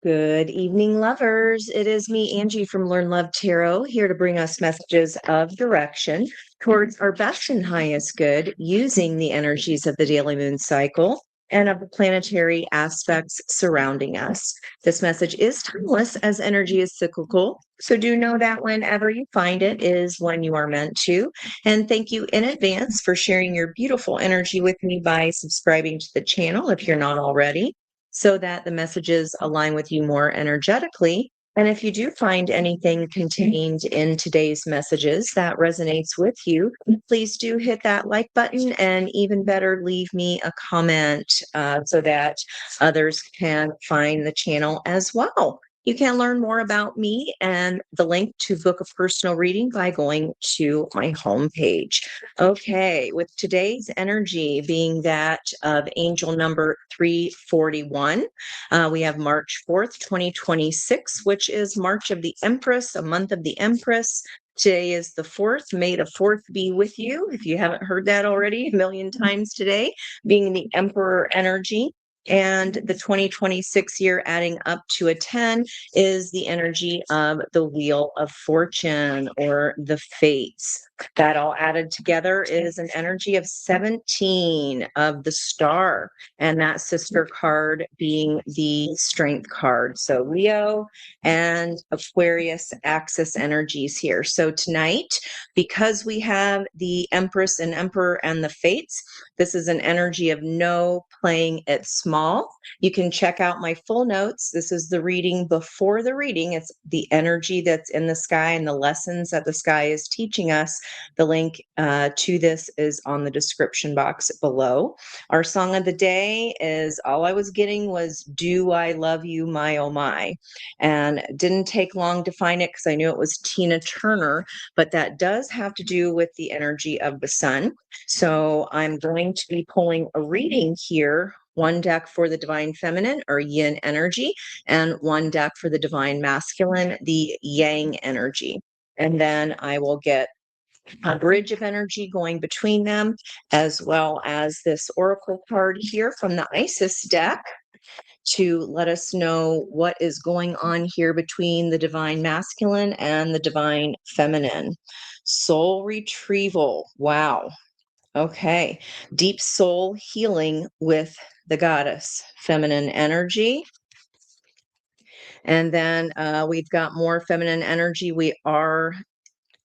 Good evening, lovers. It is me, Angie from Learn Love Tarot, here to bring us messages of direction towards our best and highest good using the energies of the daily moon cycle and of the planetary aspects surrounding us. This message is timeless as energy is cyclical. So do know that whenever you find it is when you are meant to. And thank you in advance for sharing your beautiful energy with me by subscribing to the channel if you're not already, so that the messages align with you more energetically. And if you do find anything contained in today's messages that resonates with you, please do hit that like button, and even better, leave me a comment so that others can find the channel as well. You can learn more about me and the link to book a personal reading by going to my homepage. Okay, with today's energy being that of angel number 341, we have March 4th, 2026, which is March of the Empress, a month of the Empress. Today is the 4th. May the 4th be with you. If you haven't heard that already a million times today, being the Emperor energy. And the 2026 year adding up to a 10 is the energy of the Wheel of Fortune, or the Fates. That all added together is an energy of 17 of the Star, and that sister card being the Strength card. So Leo and Aquarius axis energies here. So tonight, because we have the Empress and Emperor and the Fates, this is an energy of no playing it small. You can check out my full notes. This is the reading before the reading. It's the energy that's in the sky and the lessons that the sky is teaching us. The link to this is on the description box below. Our song of the day is All I Was Getting Was Do I Love You, My Oh My. And it didn't take long to find it because I knew it was Tina Turner, but that does have to do with the energy of the sun. So I'm going to be pulling a reading here. One deck for the divine feminine, or yin energy, and one deck for the divine masculine, the yang energy. And then I will get a bridge of energy going between them, as well as this oracle card here from the Isis deck to let us know what is going on here between the divine masculine and the divine feminine. Soul retrieval. Wow. Okay. Deep soul healing with the goddess, feminine energy. And then we've got more feminine energy. We are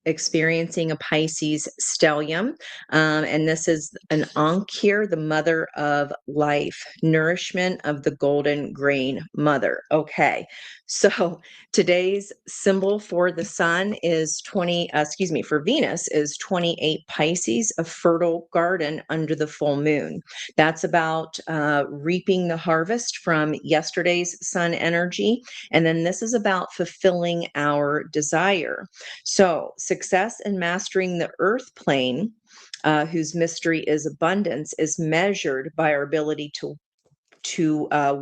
experiencing a Pisces stellium. And this is an Ankh here, the mother of life, nourishment of the golden grain mother. Okay. So today's symbol for the sun is for Venus is 28 Pisces, a fertile garden under the full moon. That's about reaping the harvest from yesterday's sun energy. And then this is about fulfilling our desire. So success in mastering the earth plane, whose mystery is abundance, is measured by our ability to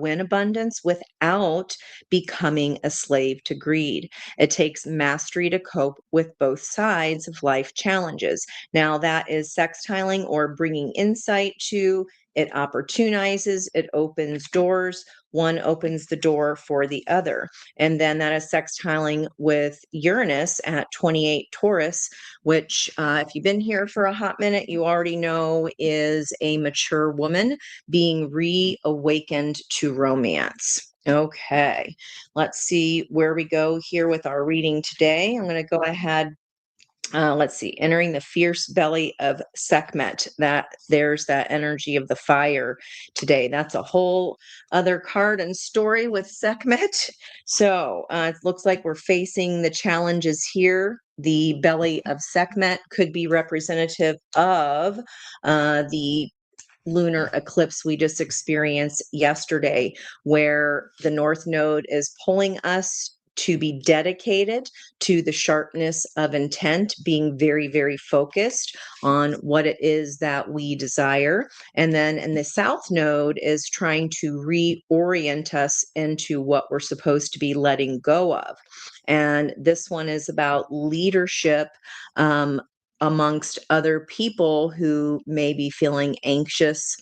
win abundance without becoming a slave to greed. It takes mastery to cope with both sides of life challenges. Now, that is sextiling, or bringing insight to. It opportunizes, it opens doors. One opens the door for the other. And then that is sextiling with Uranus at 28 Taurus, which, if you've been here for a hot minute, you already know is a mature woman being reawakened to romance. Okay, let's see where we go here with our reading today. I'm going to go ahead. Let's see, entering the fierce belly of Sekhmet. There's that energy of the fire today. That's a whole other card and story with Sekhmet. So it looks like we're facing the challenges here. The belly of Sekhmet could be representative of the lunar eclipse we just experienced yesterday, where the North Node is pulling us to be dedicated to the sharpness of intent, being very, very focused on what it is that we desire. And then in the South Node is trying to reorient us into what we're supposed to be letting go of. And this one is about leadership, amongst other people who may be feeling anxious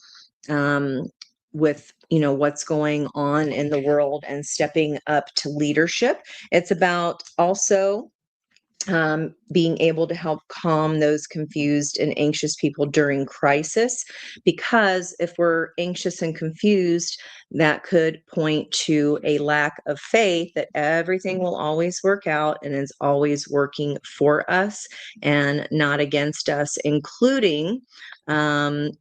with what's going on in the world and stepping up to leadership. It's about also being able to help calm those confused and anxious people during crisis, because if we're anxious and confused, that could point to a lack of faith that everything will always work out and is always working for us and not against us, including that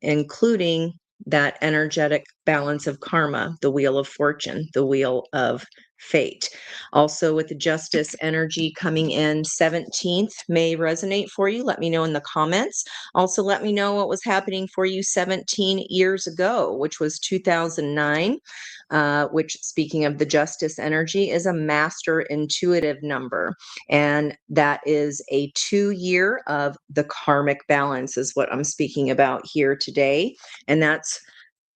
energetic balance of karma, the wheel of fortune, the wheel of fate. Also, with the justice energy coming in 17th may resonate for you. Let me know in the comments. Also, let me know what was happening for you 17 years ago, which was 2009, which, speaking of the justice energy, is a master intuitive number. And that is a 2-year of the karmic balance is what I'm speaking about here today. And that's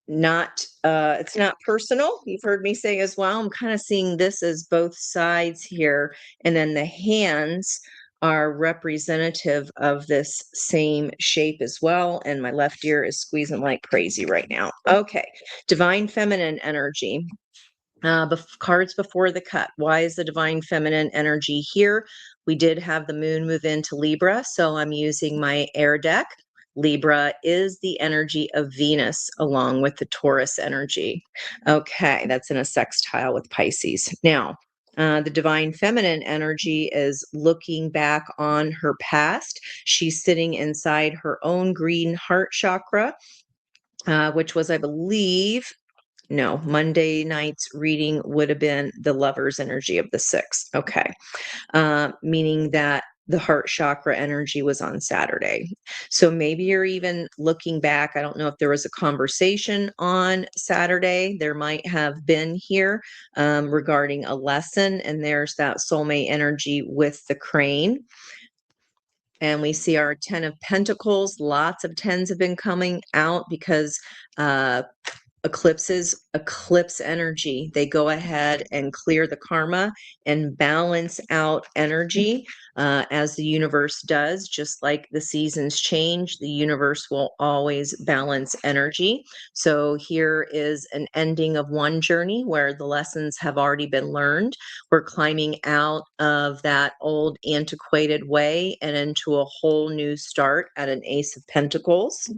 not it's not personal. You've heard me say as well, I'm kind of seeing this as both sides here, and then the hands are representative of this same shape as well, and my left ear is squeezing like crazy right now. Okay, divine feminine energy. Cards before the cut. Why is the divine feminine energy here? We did have the moon move into Libra, so I'm using my air deck. Libra is the energy of Venus along with the Taurus energy. Okay, that's in a sextile with Pisces. Now, the divine feminine energy is looking back on her past. She's sitting inside her own green heart chakra, which was, I believe, no, Monday night's reading would have been the lover's energy of the 6th. Okay. Meaning that the heart chakra energy was on Saturday. So maybe you're even looking back. I don't know if there was a conversation on Saturday. There might have been here regarding a lesson. And there's that soulmate energy with the crane. And we see our 10 of Pentacles. Lots of 10s have been coming out because eclipse energy. They go ahead and clear the karma and balance out energy as the universe does. Just like the seasons change, the universe will always balance energy. So here is an ending of one journey where the lessons have already been learned. We're climbing out of that old antiquated way and into a whole new start at an Ace of Pentacles.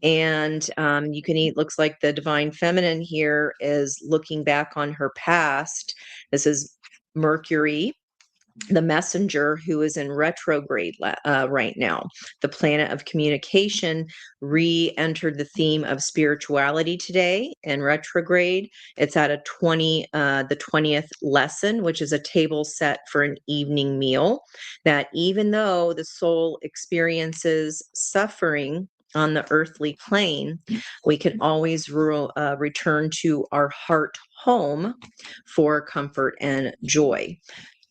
And you can eat, looks like the divine feminine here is looking back on her past. This is Mercury, the messenger, who is in retrograde right now. The planet of communication re-entered the theme of spirituality today in retrograde. It's at the 20th lesson, which is a table set for an evening meal. That even though the soul experiences suffering on the earthly plane, we can always return to our heart home for comfort and joy.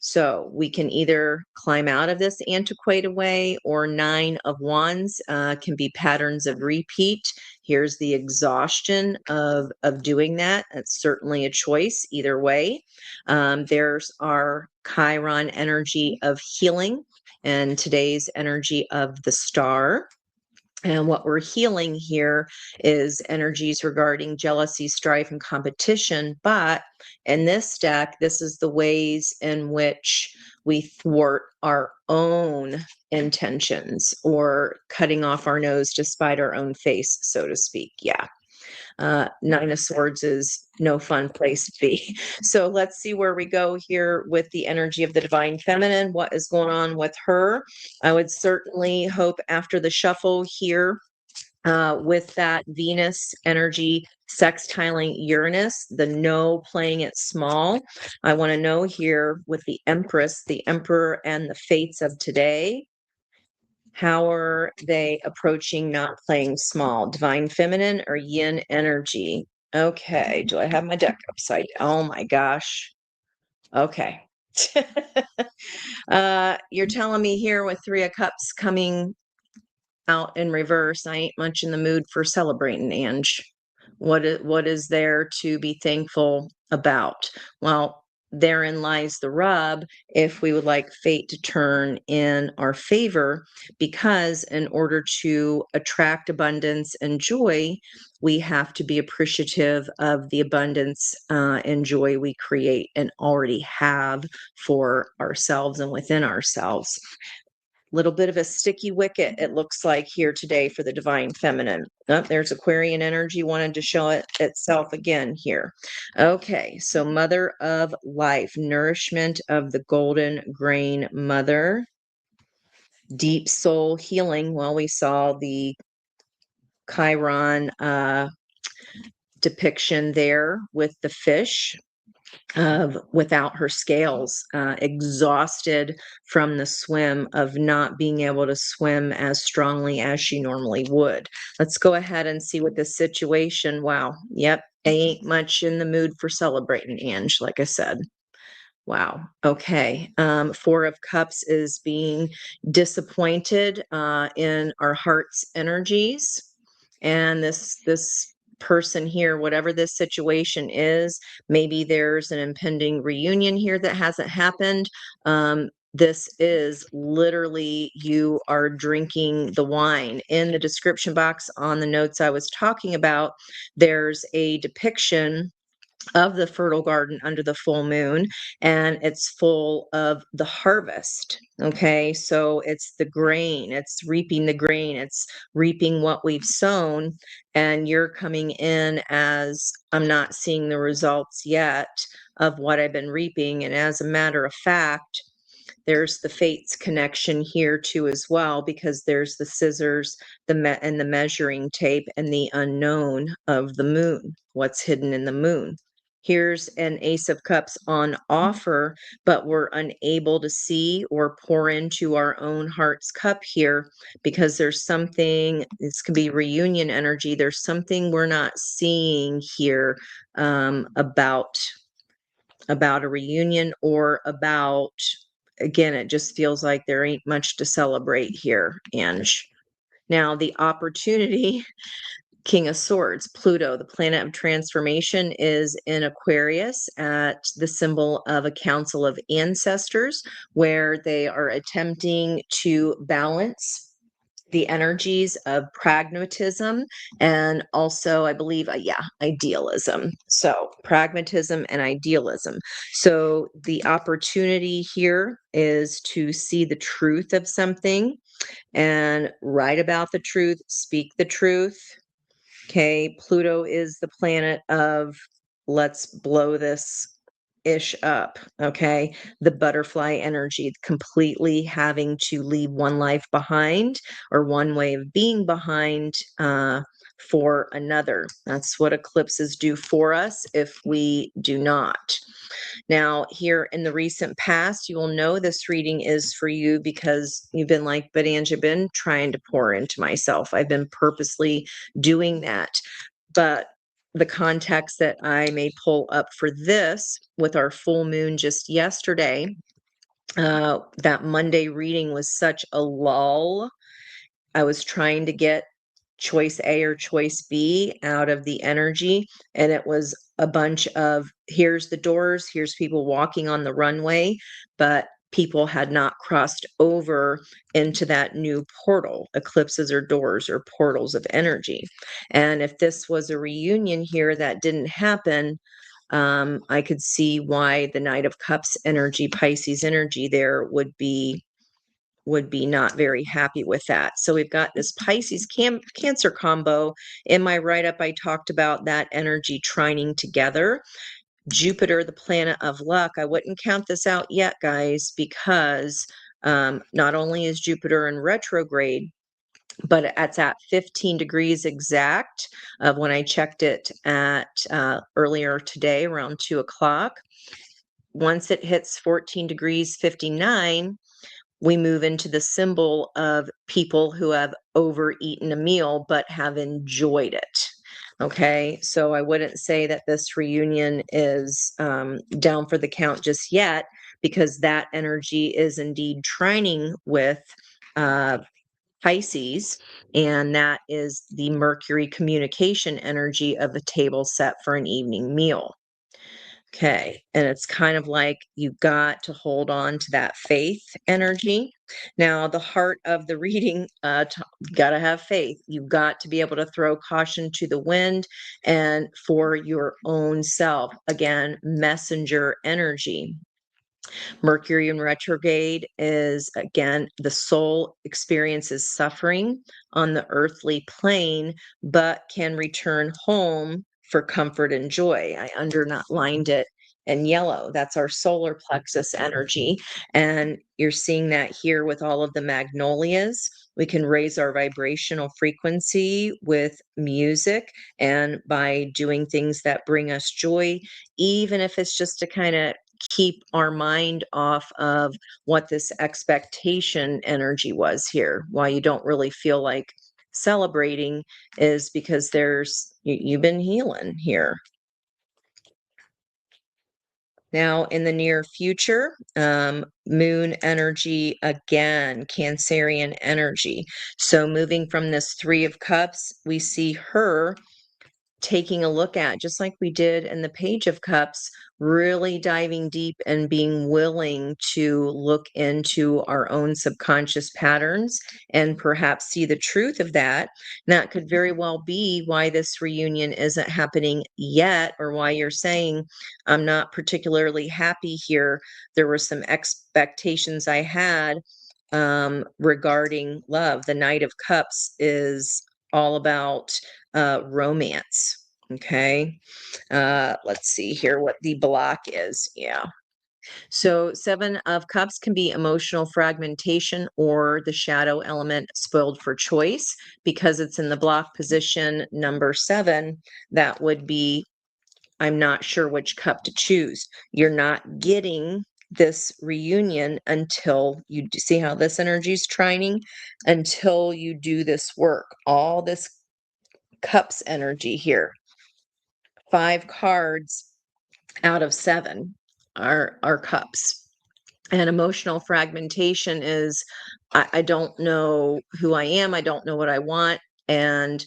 So we can either climb out of this antiquated way, or 9 of Wands can be patterns of repeat. Here's the exhaustion of doing that. That's certainly a choice either way. There's our Chiron energy of healing and today's energy of the star. And what we're healing here is energies regarding jealousy, strife, and competition. But in this deck, this is the ways in which we thwart our own intentions, or cutting off our nose to spite our own face, so to speak. Yeah. 9 of Swords is no fun place to be. So let's see where we go here with the energy of the divine feminine. What is going on with her? I would certainly hope after the shuffle here with that Venus energy sextiling Uranus, the no playing it small. I want to know here with the Empress, the Emperor, and the fates of today. How are they approaching not playing small? Divine feminine or yin energy? Okay. Do I have my deck upside down? Oh my gosh. Okay. You're telling me here with 3 of Cups coming out in reverse, I ain't much in the mood for celebrating, Ange. What is there to be thankful about? Well, therein lies the rub if we would like fate to turn in our favor, because in order to attract abundance and joy, we have to be appreciative of the abundance and joy we create and already have for ourselves and within ourselves. Little bit of a sticky wicket, it looks like here today for the divine feminine. Oh, there's Aquarian energy wanted to show itself again here. Okay, so mother of life, nourishment of the golden grain mother, deep soul healing. Well, we saw the Chiron depiction there with the fish without her scales, exhausted from the swim of not being able to swim as strongly as she normally would. Let's go ahead and see what this situation, wow, yep, ain't much in the mood for celebrating, Ange, like I said. Wow. Okay. Four of Cups is being disappointed in our heart's energies. And this person here, whatever this situation is, maybe there's an impending reunion here that hasn't happened. This is literally you are drinking the wine. In the description box on the notes I was talking about, there's a depiction of the fertile garden under the full moon, and it's full of the harvest. Okay, so it's the grain, it's reaping the grain, it's reaping what we've sown, and you're coming in as, I'm not seeing the results yet of what I've been reaping. And as a matter of fact, there's the fates connection here too as well, because there's the scissors, and the measuring tape, and the unknown of the moon, what's hidden in the moon. Here's an Ace of Cups on offer, but we're unable to see or pour into our own heart's cup here because there's something, this could be reunion energy, there's something we're not seeing here about a reunion, or about, again, it just feels like there ain't much to celebrate here, Ange. Now, the opportunity, King of Swords, Pluto, the planet of transformation, is in Aquarius at the symbol of a council of ancestors, where they are attempting to balance the energies of pragmatism and also, I believe, idealism. So pragmatism and idealism. So the opportunity here is to see the truth of something and write about the truth, speak the truth. Okay, Pluto is the planet of let's blow this ish up. Okay, the butterfly energy, completely having to leave one life behind or one way of being behind for another. That's what eclipses do for us if we do not. Now, here in the recent past, you will know this reading is for you because you've been like, but Angie, I've been trying to pour into myself. I've been purposely doing that. But the context that I may pull up for this with our full moon just yesterday, that Monday reading was such a lull. I was trying to get choice A or choice B out of the energy, and it was a bunch of here's the doors, here's people walking on the runway, but people had not crossed over into that new portal. Eclipses are doors or portals of energy. And if this was a reunion here that didn't happen, I could see why the Knight of Cups energy, Pisces energy there would be not very happy with that. So we've got this Pisces Cancer combo. In my write-up, I talked about that energy trining together. Jupiter, the planet of luck. I wouldn't count this out yet, guys, because not only is Jupiter in retrograde, but it's at 15 degrees exact of when I checked it at earlier today around 2 o'clock. Once it hits 14 degrees 59, we move into the symbol of people who have overeaten a meal but have enjoyed it. Okay, so I wouldn't say that this reunion is down for the count just yet, because that energy is indeed trining with Pisces, and that is the Mercury communication energy of a table set for an evening meal. Okay. And it's kind of like you've got to hold on to that faith energy. Now, the heart of the reading, you got to have faith. You've got to be able to throw caution to the wind and for your own self. Again, messenger energy. Mercury in retrograde is, again, the soul experiences suffering on the earthly plane, but can return home for comfort and joy. I underlined it in yellow. That's our solar plexus energy. And you're seeing that here with all of the magnolias. We can raise our vibrational frequency with music and by doing things that bring us joy, even if it's just to kind of keep our mind off of what this expectation energy was here. Why you don't really feel like celebrating is because you've been healing here. Now, in the near future, moon energy again, Cancerian energy. So, moving from this Three of Cups, we see her taking a look at, just like we did in the Page of Cups, really diving deep and being willing to look into our own subconscious patterns and perhaps see the truth of that. And that could very well be why this reunion isn't happening yet, or why you're saying, I'm not particularly happy here. There were some expectations I had regarding love. The Knight of Cups is all about romance. Okay. Let's see here what the block is. Yeah. So, Seven of Cups can be emotional fragmentation or the shadow element spoiled for choice because it's in the block position number 7. That would be, I'm not sure which cup to choose. You're not getting this reunion until you see how this energy is trining, until you do this work. All this cups energy here. 5 cards out of 7 are cups. And emotional fragmentation is I don't know who I am. I don't know what I want. And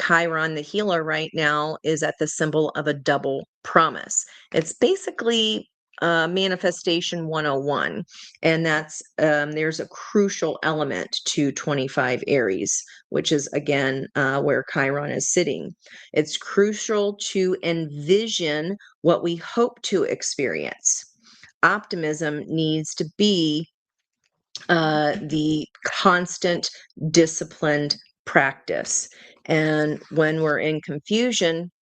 Chiron, the healer, right now is at the symbol of a double promise. It's basically manifestation 101. And that's there's a crucial element to 25 Aries, which is again where Chiron is sitting. It's crucial to envision what we hope to experience. Optimism needs to be the constant disciplined practice. And when we're in confusion,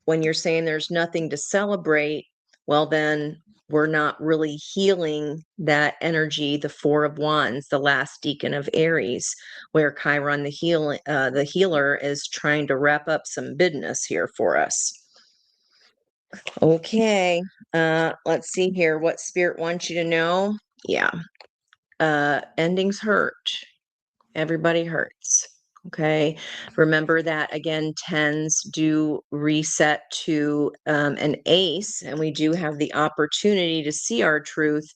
when you're saying there's nothing to celebrate, well, then we're not really healing that energy, the 4 of Wands, the last deacon of Aries, where Chiron, the healer, is trying to wrap up some business here for us. Okay, let's see here what Spirit wants you to know. Yeah, endings hurt. Everybody hurts. Okay, remember that again, 10s do reset to an ace, and we do have the opportunity to see our truth.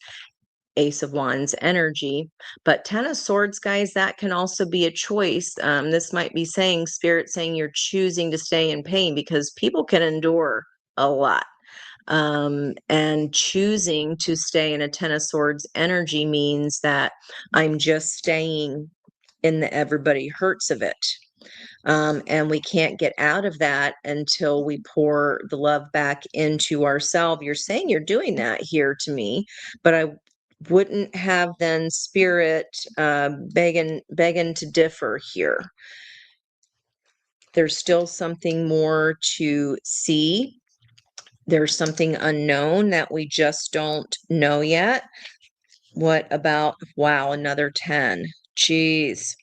Ace of Wands energy, but 10 of Swords, guys, that can also be a choice. This might be saying, Spirit saying you're choosing to stay in pain because people can endure a lot. And choosing to stay in a 10 of Swords energy means that I'm just staying in the everybody hurts of it. And we can't get out of that until we pour the love back into ourselves. You're saying you're doing that here to me, but I wouldn't have then Spirit begging to differ here. There's still something more to see. There's something unknown that we just don't know yet. What about, wow, another 10. Jeez.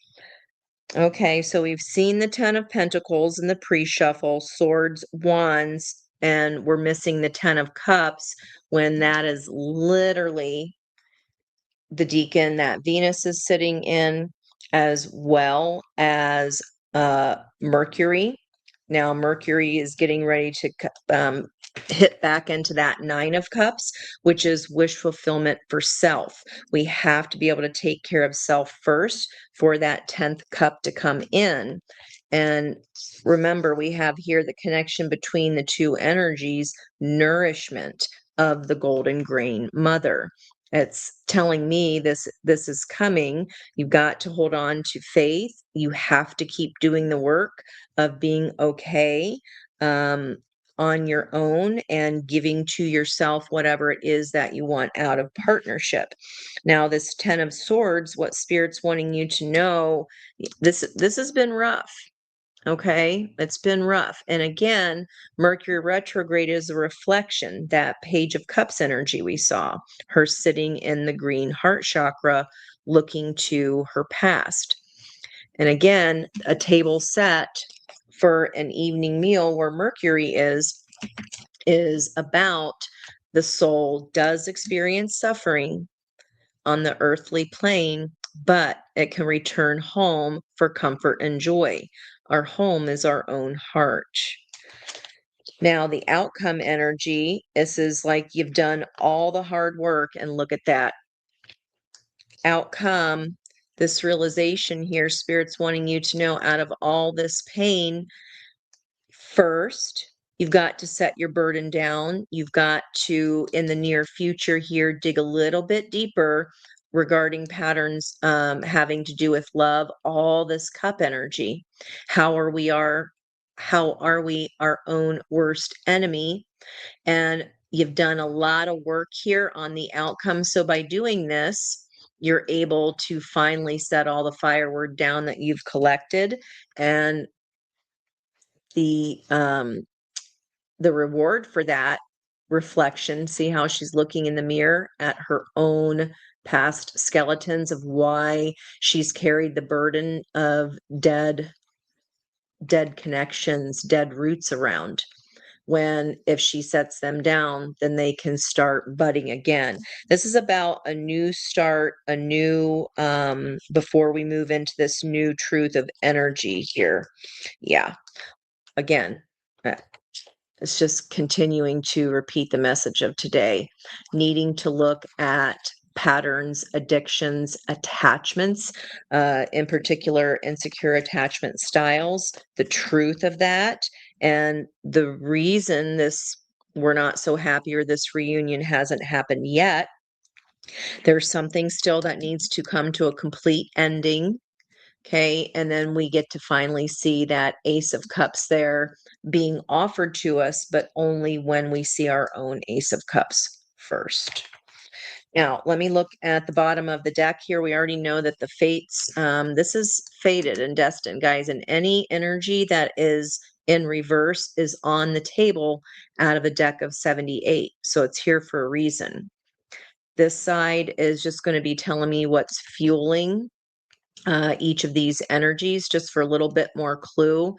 Okay, so we've seen the 10 of Pentacles in the pre-shuffle, Swords, Wands, and we're missing the 10 of Cups when that is literally the deacon that Venus is sitting in, as well as Mercury. Now, Mercury is getting ready to hit back into that 9 of Cups, which is wish fulfillment for self. We have to be able to take care of self first for that 10th cup to come in. And remember, we have here the connection between the two energies, nourishment of the golden grain mother. It's telling me this is coming. You've got to hold on to faith. You have to keep doing the work of being okay on your own and giving to yourself whatever it is that you want out of partnership. Now, this 10 of Swords, what Spirit's wanting you to know, this has been rough. Okay, it's been rough. And again, Mercury retrograde is a reflection, that Page of Cups energy we saw, her sitting in the green heart chakra, looking to her past. And again, a table set for an evening meal where Mercury is about the soul does experience suffering on the earthly plane, but it can return home for comfort and joy. Our home is our own heart. Now, the outcome energy, this is like you've done all the hard work, and look at that outcome, this realization here. Spirit's wanting you to know, out of all this pain, first, you've got to set your burden down. You've got to, in the near future here, dig a little bit deeper regarding patterns having to do with love, all this cup energy. How are we our own worst enemy? And you've done a lot of work here on the outcome. So by doing this, you're able to finally set all the firewood down that you've collected, and the reward for that reflection, see how she's looking in the mirror at her own past skeletons of why she's carried the burden of dead connections, dead roots around. When if she sets them down, then they can start budding again. This is about a new start, a new before we move into this new truth of energy here. Yeah, again, it's just continuing to repeat the message of today, needing to look at patterns, addictions, attachments, in particular, insecure attachment styles, the truth of that, and the reason we're not so happy, or this reunion hasn't happened yet. There's something still that needs to come to a complete ending. Okay, and then we get to finally see that Ace of Cups there being offered to us, but only when we see our own Ace of Cups first. Now, let me look at the bottom of the deck here. We already know that the fates, this is fated and destined, guys, and any energy that is in reverse is on the table out of a deck of 78. So it's here for a reason. This side is just going to be telling me what's fueling each of these energies, just for a little bit more clue.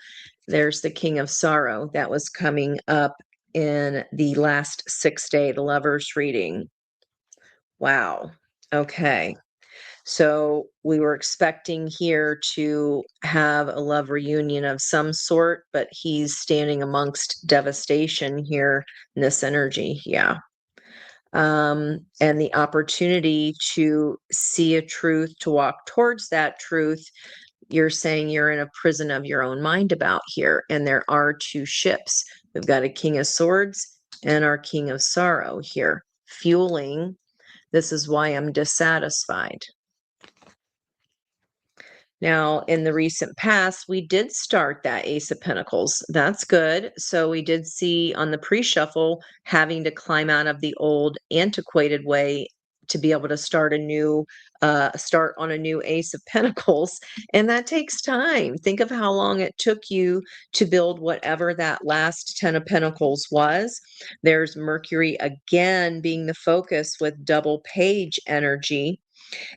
There's the King of Sorrow that was coming up in the last 6-day, the Lovers reading. Wow. Okay. So we were expecting here to have a love reunion of some sort, but he's standing amongst devastation here in this energy. Yeah. And the opportunity to see a truth, to walk towards that truth. You're saying you're in a prison of your own mind about here, and there are two ships. We've got a King of Swords and our King of Sorrow here, fueling. This is why I'm dissatisfied. Now, in the recent past, we did start that Ace of Pentacles. That's good. So we did see on the pre-shuffle having to climb out of the old antiquated way to be able to start start on a new Ace of Pentacles. And that takes time. Think of how long it took you to build whatever that last 10 of Pentacles was. There's Mercury again being the focus with double page energy.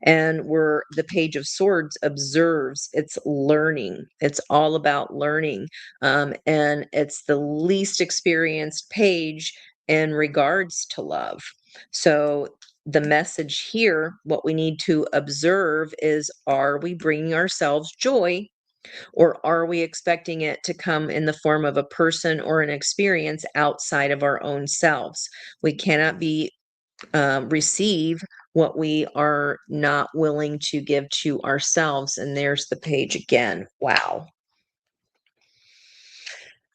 And where the Page of Swords observes, it's learning. It's all about learning. And it's the least experienced page in regards to love. So the message here, what we need to observe is, are we bringing ourselves joy, or are we expecting it to come in the form of a person or an experience outside of our own selves? We cannot receive what we are not willing to give to ourselves. And there's the page again. Wow.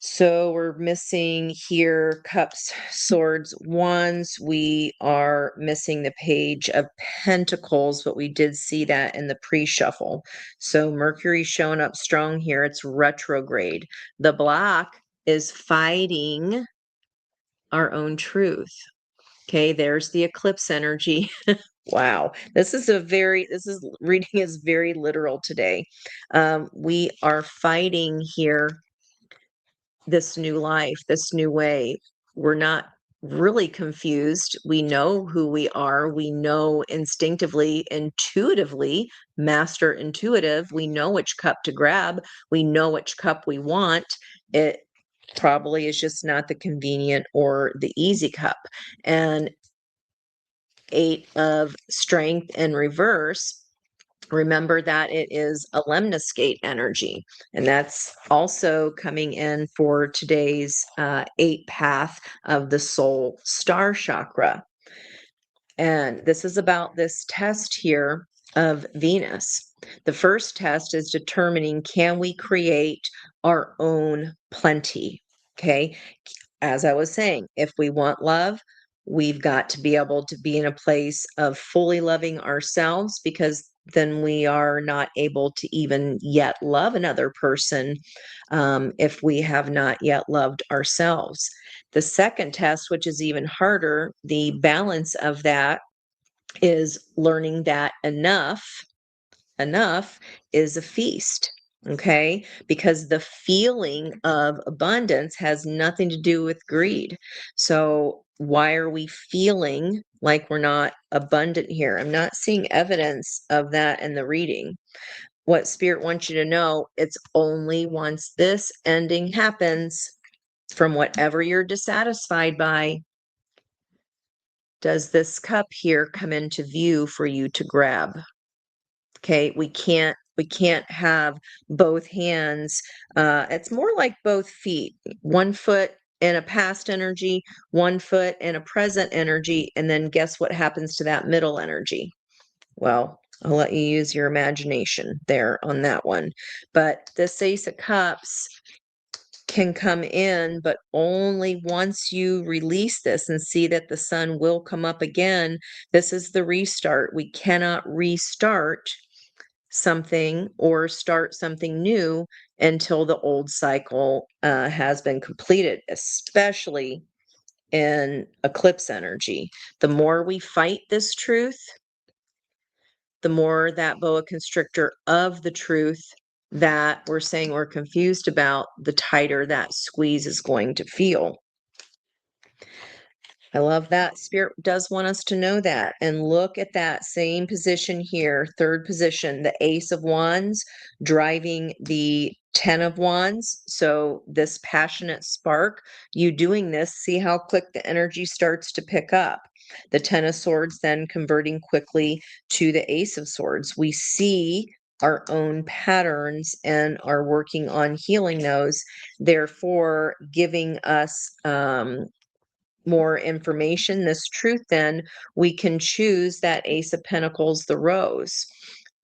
So we're missing here cups, swords, wands. We are missing the page of pentacles, but we did see that in the pre-shuffle. So Mercury's showing up strong here. It's retrograde. The black is fighting our own truth. Okay, there's the eclipse energy. Wow, this is reading is very literal today. We are fighting here this new life, this new way. We're not really confused. We know who we are. We know instinctively, intuitively, master intuitive. We know which cup to grab. We know which cup we want. It probably is just not the convenient or the easy cup. And Eight of Strength in reverse, remember that it is a lemniscate energy, and that's also coming in for today's 8 path of the soul star chakra. And this is about this test here of Venus. The first test is determining, can we create our own plenty? Okay. As I was saying, if we want love, we've got to be able to be in a place of fully loving ourselves, because then we are not able to even yet love another person if we have not yet loved ourselves. The second test, which is even harder, the balance of that is learning that enough is a feast. Okay, because the feeling of abundance has nothing to do with greed. So why are we feeling like we're not abundant here? I'm not seeing evidence of that in the reading. What Spirit wants you to know, it's only once this ending happens from whatever you're dissatisfied by, does this cup here come into view for you to grab. Okay, we can't have both hands. It's more like both feet. One foot in a past energy, one foot in a present energy, and then guess what happens to that middle energy? Well, I'll let you use your imagination there on that one. But this Ace of Cups can come in, but only once you release this and see that the sun will come up again. This is the restart. We cannot restart something or start something new until the old cycle has been completed, especially in eclipse energy. The more we fight this truth, the more that boa constrictor of the truth that we're saying we're confused about, the tighter that squeeze is going to feel. I love that. Spirit does want us to know that. And look at that same position here, third position, the Ace of Wands driving the 10 of Wands. So this passionate spark, you doing this, see how quick the energy starts to pick up. The 10 of Swords then converting quickly to the Ace of Swords. We see our own patterns and are working on healing those, therefore giving us more information, this truth, then we can choose that Ace of Pentacles, the rose,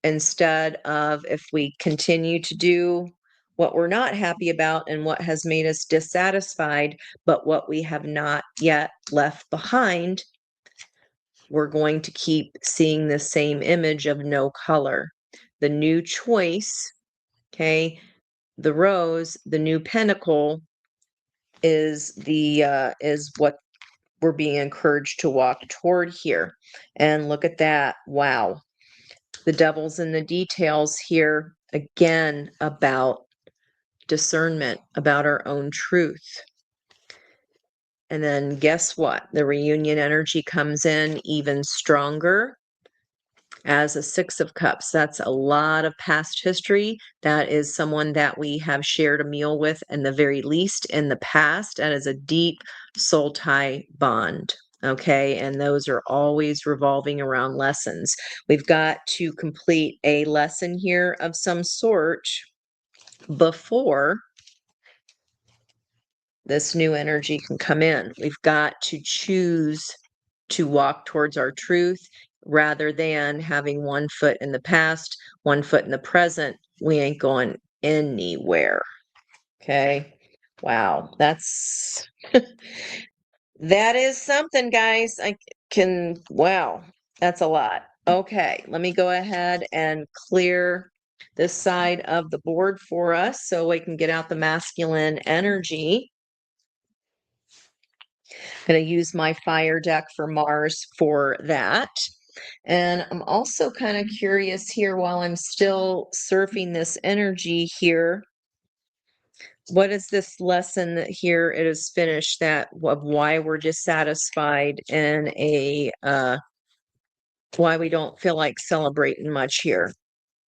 instead of, if we continue to do what we're not happy about and what has made us dissatisfied, but what we have not yet left behind, we're going to keep seeing the same image of no color. The new choice, okay, the rose, the new pentacle is what we're being encouraged to walk toward here. And look at that. Wow. The devil's in the details here again, about discernment, about our own truth. And then guess what? The reunion energy comes in even stronger as a 6 of Cups. That's a lot of past history. That is someone that we have shared a meal with, in the very least in the past. That is a deep soul tie bond. Okay, and those are always revolving around lessons. We've got to complete a lesson here of some sort before this new energy can come in. We've got to choose to walk towards our truth, rather than having one foot in the past, one foot in the present. We ain't going anywhere. Okay. Wow, that's that is something, guys. Wow, that's a lot. Okay, let me go ahead and clear this side of the board for us so we can get out the masculine energy. I'm going to use my fire deck for Mars for that. And I'm also kind of curious here while I'm still surfing this energy here. What is this lesson that here it is finished that of why we're dissatisfied and why we don't feel like celebrating much here?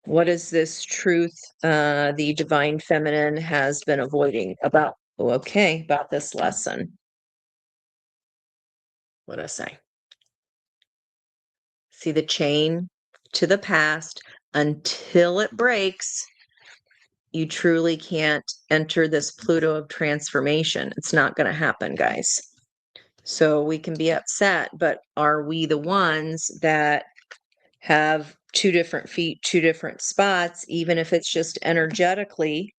What is this truth the divine feminine has been avoiding about? Okay, about this lesson. What did I say? See the chain to the past until it breaks. You truly can't enter this Pluto of transformation. It's not going to happen, guys. So we can be upset, but are we the ones that have 2 different feet, 2 different spots, even if it's just energetically?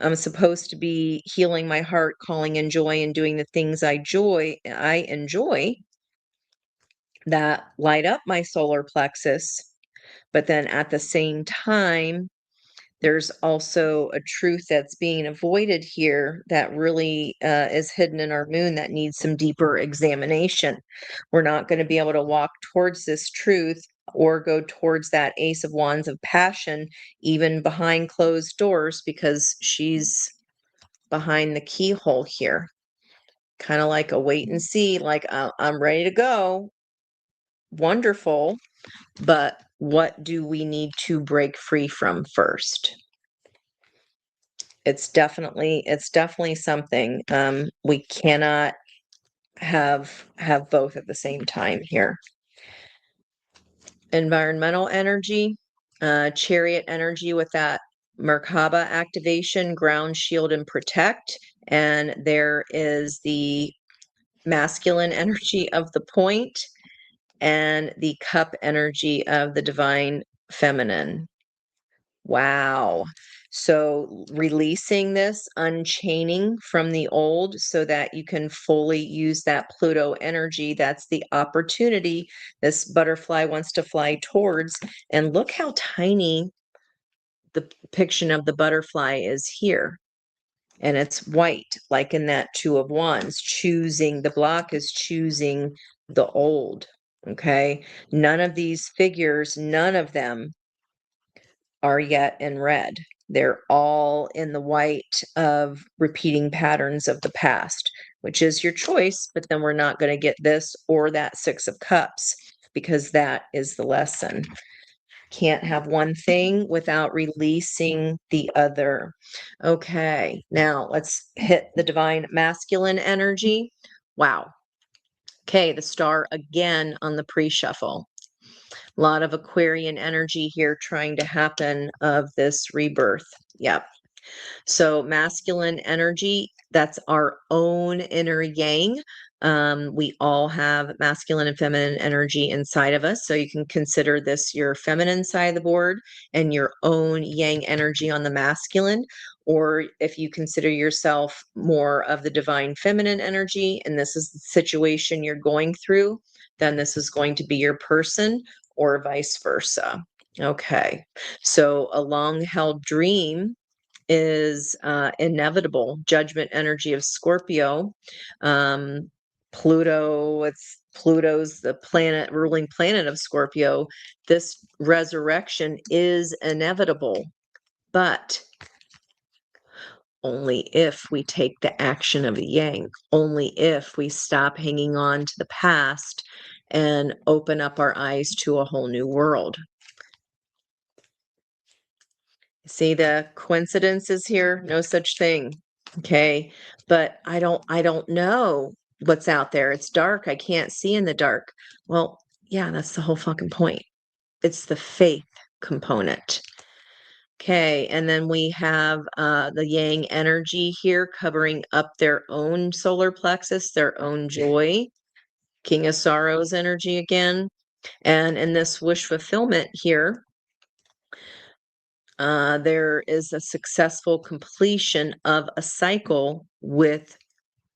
I'm supposed to be healing my heart, calling in joy, and doing the things I enjoy that light up my solar plexus. But then at the same time, there's also a truth that's being avoided here that really is hidden in our moon that needs some deeper examination. We're not going to be able to walk towards this truth or go towards that Ace of Wands of passion, even behind closed doors, because she's behind the keyhole here. Kind of like a wait and see, like I'm ready to go. Wonderful. But what do we need to break free from first? It's definitely something. We cannot have both at the same time here. Environmental energy, chariot energy with that Merkaba activation, ground, shield, and protect. And there is the masculine energy of the point and the cup energy of the divine feminine. Wow. So releasing this, unchaining from the old so that you can fully use that Pluto energy. That's the opportunity this butterfly wants to fly towards. And look how tiny the depiction of the butterfly is here. And it's white, like in that Two of Wands. The block is choosing the old. Okay. None of these figures, none of them are yet in red. They're all in the white of repeating patterns of the past, which is your choice, but then we're not going to get this or that Six of Cups because that is the lesson. Can't have one thing without releasing the other. Okay, now let's hit the divine masculine energy. Wow. Okay, the star again on the pre-shuffle. A lot of Aquarian energy here trying to happen of this rebirth. Yep. So masculine energy, that's our own inner yang. We all have masculine and feminine energy inside of us. So you can consider this your feminine side of the board and your own yang energy on the masculine. Or if you consider yourself more of the divine feminine energy, and this is the situation you're going through, then this is going to be your person or vice versa. Okay. So a long held dream is inevitable. Judgment energy of Scorpio. Pluto's the planet, ruling planet of Scorpio. This resurrection is inevitable, but only if we take the action of the yang, only if we stop hanging on to the past and open up our eyes to a whole new world. See the coincidences here? No such thing. Okay. But I don't know what's out there. It's dark. I can't see in the dark. Well, yeah, that's the whole fucking point. It's the faith component. Okay, and then we have the yang energy here covering up their own solar plexus, their own joy. King of Sorrows energy again. And in this wish fulfillment here, there is a successful completion of a cycle with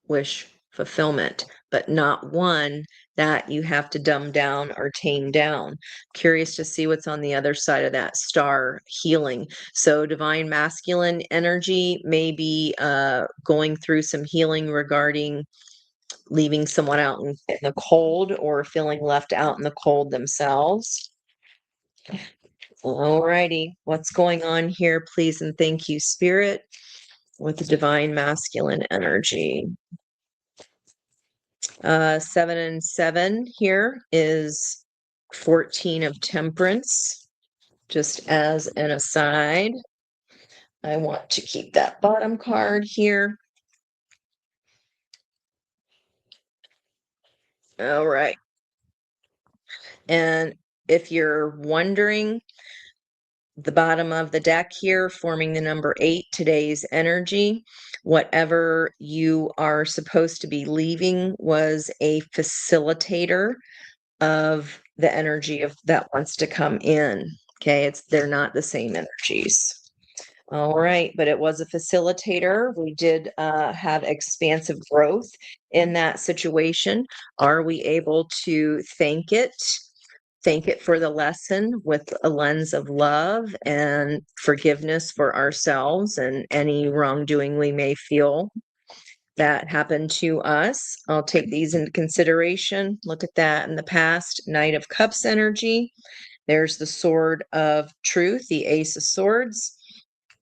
wish fulfillment, but not one that you have to dumb down or tame down. Curious to see what's on the other side of that star healing. So divine masculine energy may be going through some healing regarding leaving someone out in the cold or feeling left out in the cold themselves. All righty, what's going on here, please and thank you, Spirit, with the divine masculine energy. 7 and 7 here is 14 of Temperance. Just as an aside, I want to keep that bottom card here. All right. And if you're wondering, the bottom of the deck here, forming the number 8, today's energy, whatever you are supposed to be leaving was a facilitator of the energy of that wants to come in. Okay, they're not the same energies. All right, but it was a facilitator. We did have expansive growth in that situation. Are we able to thank it? Thank it for the lesson with a lens of love and forgiveness for ourselves and any wrongdoing we may feel that happened to us. I'll take these into consideration. Look at that in the past. Knight of Cups energy. There's the Sword of Truth, the Ace of Swords.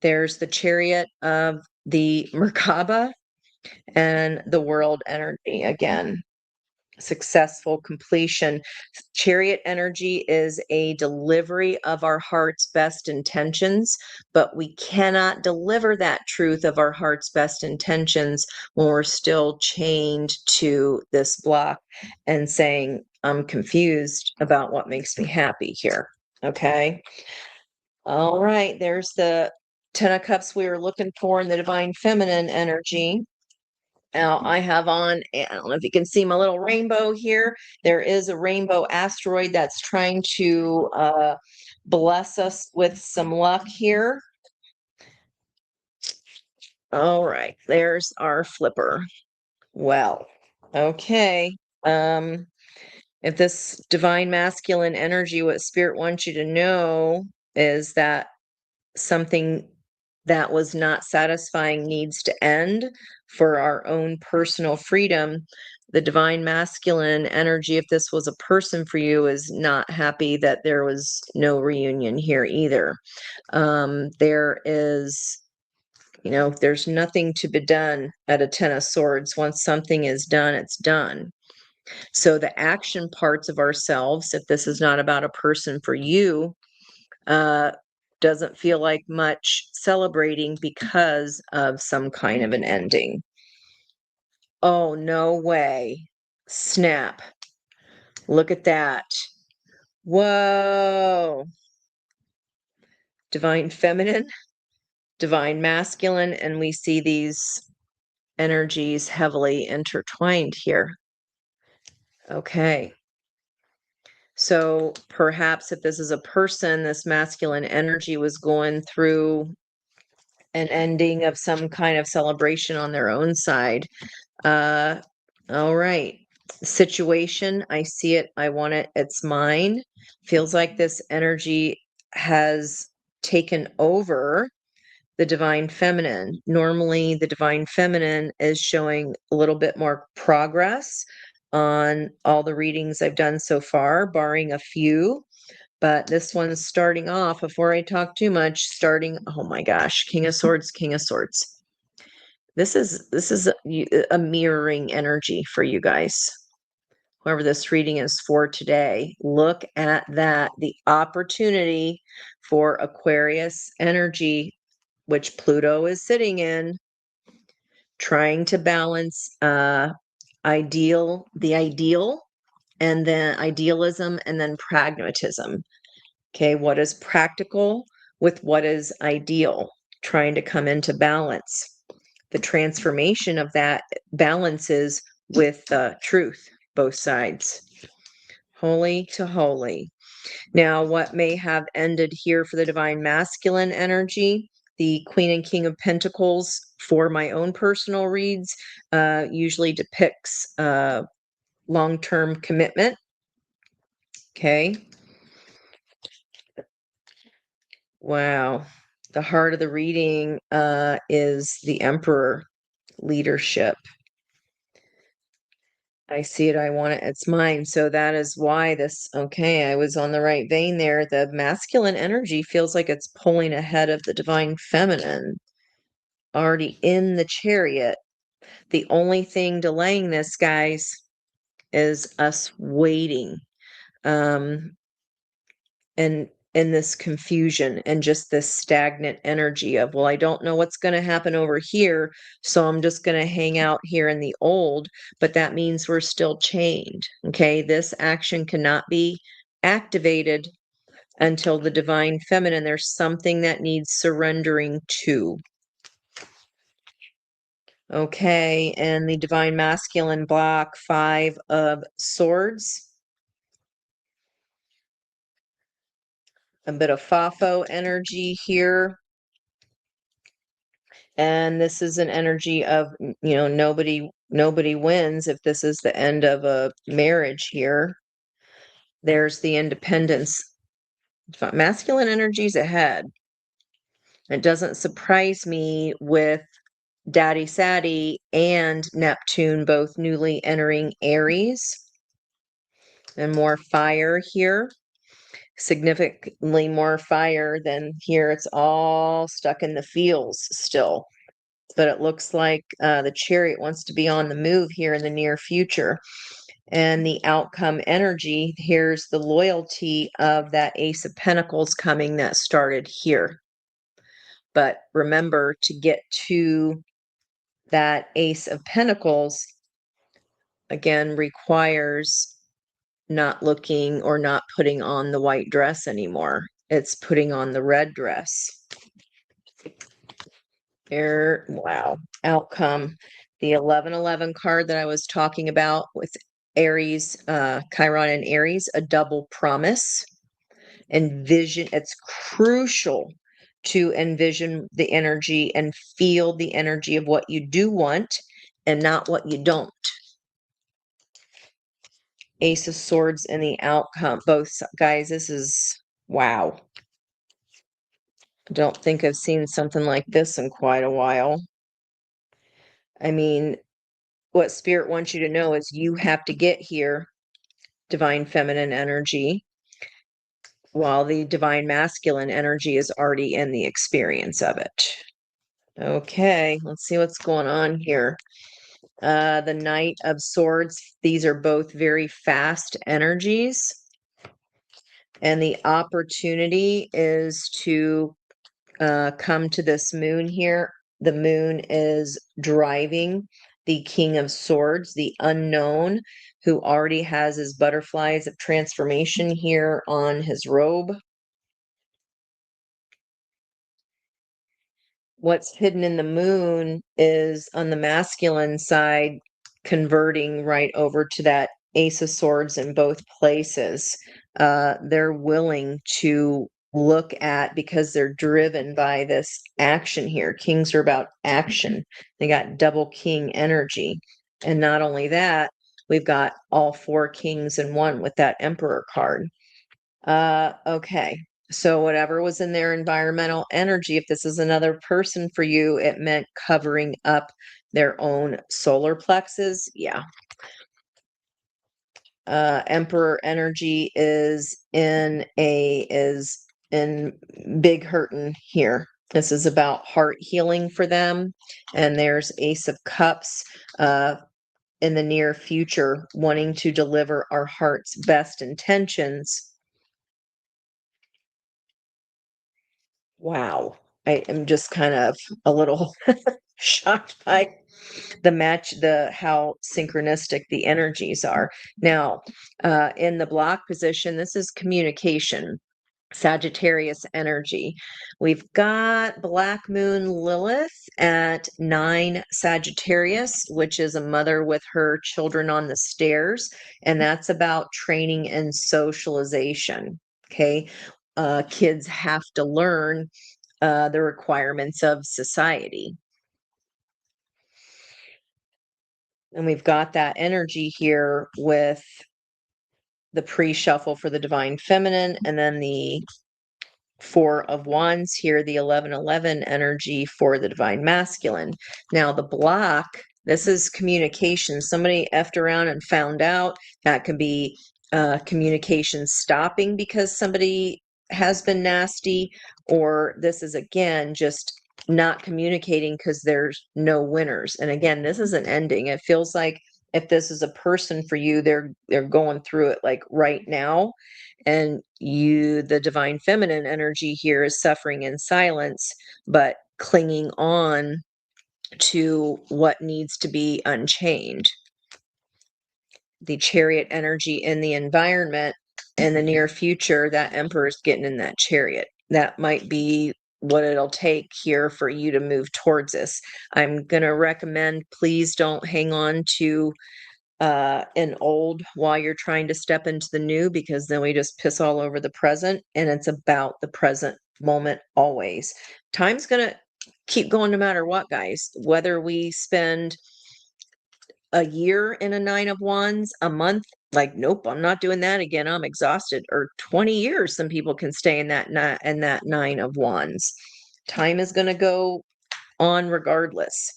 There's the Chariot of the Merkaba and the World energy again. Successful completion. Chariot energy is a delivery of our heart's best intentions, but we cannot deliver that truth of our heart's best intentions when we're still chained to this block and saying, I'm confused about what makes me happy here. Okay. All right. There's the 10 of Cups we were looking for in the divine feminine energy. Now I have on, I don't know if you can see my little rainbow here. There is a rainbow asteroid that's trying to bless us with some luck here. All right, there's our flipper. Well, okay. If this divine masculine energy, what Spirit wants you to know is that something that was not satisfying needs to end for our own personal freedom. The divine masculine energy, if this was a person for you, is not happy that there was no reunion here either. There is, there's nothing to be done at a 10 of Swords. Once something is done, it's done. So the action parts of ourselves, if this is not about a person for you, doesn't feel like much celebrating because of some kind of an ending. Oh, no way. Snap. Look at that. Whoa. Divine feminine, divine masculine, and we see these energies heavily intertwined here. Okay. So perhaps if this is a person, this masculine energy was going through an ending of some kind of celebration on their own side. All right. Situation, I see it, I want it, it's mine. Feels like this energy has taken over the divine feminine. Normally, the divine feminine is showing a little bit more progress on all the readings I've done so far, barring a few. But this one's starting off, before I talk too much, oh my gosh, King of Swords, King of Swords. This is a mirroring energy for you guys. Whoever this reading is for today, look at that. The opportunity for Aquarius energy, which Pluto is sitting in, trying to balance the ideal, and then idealism, and then pragmatism. Okay, what is practical with what is ideal, trying to come into balance. The transformation of that balances with truth, both sides. Holy to holy. Now, what may have ended here for the divine masculine energy, The Queen and King of Pentacles for my own personal reads usually depicts long-term commitment. Okay. Wow. The heart of the reading is the Emperor, leadership. I see it, I want it, it's mine. So that is why this, okay, I was on the right vein there. The masculine energy feels like it's pulling ahead of the divine feminine, already in the Chariot. The only thing delaying this, guys, is us waiting. And in this confusion and just this stagnant energy of, well, I don't know what's going to happen over here, so I'm just going to hang out here in the old, but that means we're still chained. Okay, this action cannot be activated until the divine feminine. There's something that needs surrendering to. Okay, and the divine masculine block, 5 of Swords. A bit of FAFO energy here. And this is an energy of, nobody wins if this is the end of a marriage here. There's the independence. Masculine energies ahead. It doesn't surprise me with Daddy Saddy and Neptune both newly entering Aries. And more fire here. Significantly more fire than here. It's all stuck in the feels still. But it looks like the Chariot wants to be on the move here in the near future. And the outcome energy, here's the loyalty of that Ace of Pentacles coming that started here. But remember, to get to that Ace of Pentacles, again, requires not looking or not putting on the white dress anymore. It's putting on the red dress. Wow. Outcome. The 1111 card that I was talking about with Aries, Chiron and Aries, a double promise. Envision, it's crucial to envision the energy and feel the energy of what you do want and not what you don't. Ace of Swords and the outcome. Both guys, this is wow. I don't think I've seen something like this in quite a while. I mean, what Spirit wants you to know is you have to get here, divine feminine energy, while the divine masculine energy is already in the experience of it. Okay, let's see what's going on here. The Knight of Swords, these are both very fast energies. And the opportunity is to come to this moon here. The moon is driving the King of Swords, the unknown, who already has his butterflies of transformation here on his robe. What's hidden in the moon is on the masculine side, converting right over to that Ace of Swords in both places. They're willing to look at, because they're driven by this action here. Kings are about action. They got double king energy. And not only that, we've got all 4 kings in one with that Emperor card. Okay. So whatever was in their environmental energy, if this is another person for you, it meant covering up their own solar plexus. Yeah. Emperor energy is in big hurting here. This is about heart healing for them. And there's Ace of Cups in the near future, wanting to deliver our heart's best intentions. Wow. I am just kind of a little shocked by how synchronistic the energies are. Now, in the block position, this is communication, Sagittarius energy. We've got Black Moon Lilith at 9 Sagittarius, which is a mother with her children on the stairs, and that's about training and socialization. Okay. Kids have to learn the requirements of society. And we've got that energy here with the pre-shuffle for the divine feminine, and then the Four of Wands here, the 1111 energy for the divine masculine. Now the block, this is communication. Somebody effed around and found out. That could be communication stopping because somebody has been nasty, or this is again just not communicating because there's no winners. And again, this is an ending. It feels like if this is a person for you, they're going through it like right now, and you, the divine feminine energy here, is suffering in silence but clinging on to what needs to be unchained. The chariot energy in the environment in the near future, that emperor is getting in that chariot. That might be what it'll take here for you to move towards this. I'm going to recommend, please don't hang on to an old while you're trying to step into the new, because then we just piss all over the present, and it's about the present moment always. Time's going to keep going no matter what, guys. Whether we spend a year in a Nine of Wands, a month, like, nope, I'm not doing that again, I'm exhausted, or 20 years, some people can stay in that Nine of Wands. Time is going to go on regardless.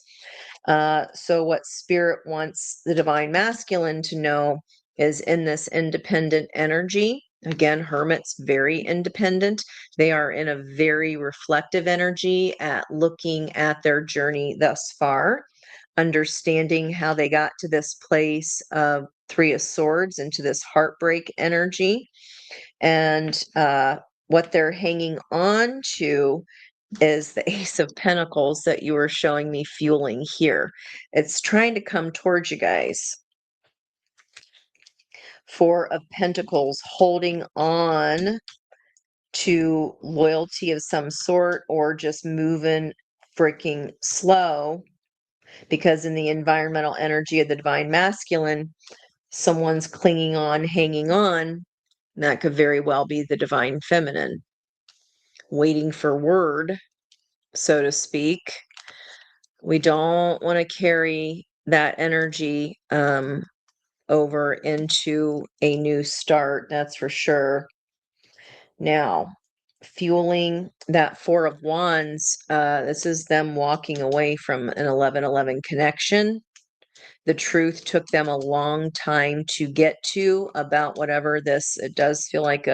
So what Spirit wants the divine masculine to know is, in this independent energy, again, hermits, very independent. They are in a very reflective energy at looking at their journey thus far, understanding how they got to this place of Three of Swords into this heartbreak energy. And what they're hanging on to is the Ace of Pentacles that you were showing me fueling here. It's trying to come towards you guys. Four of Pentacles, holding on to loyalty of some sort, or just moving freaking slow, because in the environmental energy of the divine masculine, someone's clinging on, hanging on. That could very well be the divine feminine, waiting for word, so to speak. We don't want to carry that energy over into a new start, that's for sure. Now, fueling that Four of Wands, this is them walking away from an 1111 connection. The truth took them a long time to get to about whatever this, it does feel like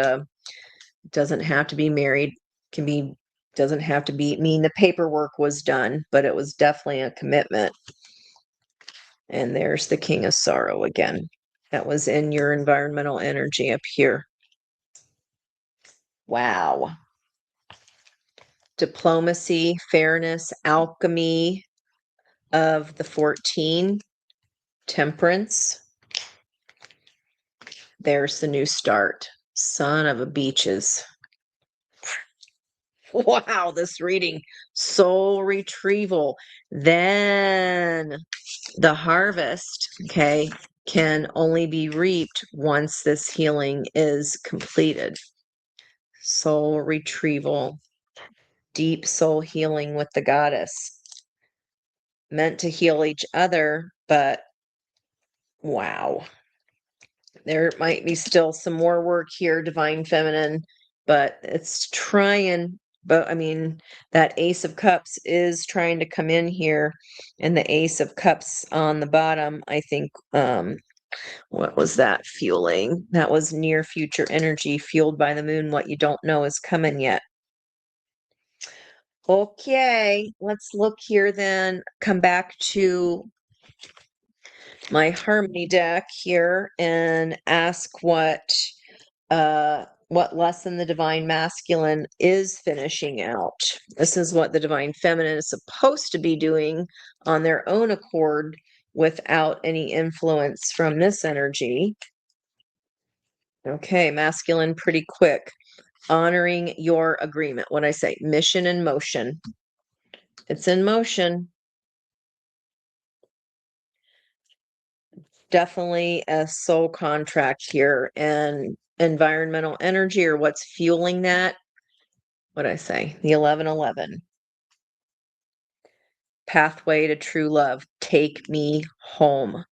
doesn't have to be married, can be, doesn't have to be, mean the paperwork was done, but it was definitely a commitment. And there's the King of Sorrow again. That was in your environmental energy up here. Wow. Diplomacy, fairness, alchemy of the 14. Temperance. There's the new start. Son of a beaches. Wow, this reading. Soul retrieval. Then the harvest, okay, can only be reaped once this healing is completed. Soul retrieval. Deep soul healing with the goddess. Meant to heal each other, but wow. There might be still some more work here, divine feminine, but it's trying. But I mean, that Ace of Cups is trying to come in here, and the Ace of Cups on the bottom, I think, what was that fueling? That was near future energy fueled by the moon. What you don't know is coming yet. Okay, let's look here then. Come back to my harmony deck here and ask what lesson the divine masculine is finishing out. This is what the divine feminine is supposed to be doing on their own accord without any influence from this energy. Okay, masculine, pretty quick. Honoring your agreement. What I say, mission in motion. It's in motion. Definitely a soul contract here, and environmental energy, or what's fueling that, What'd I say? The 1111. Pathway to true love. Take me home.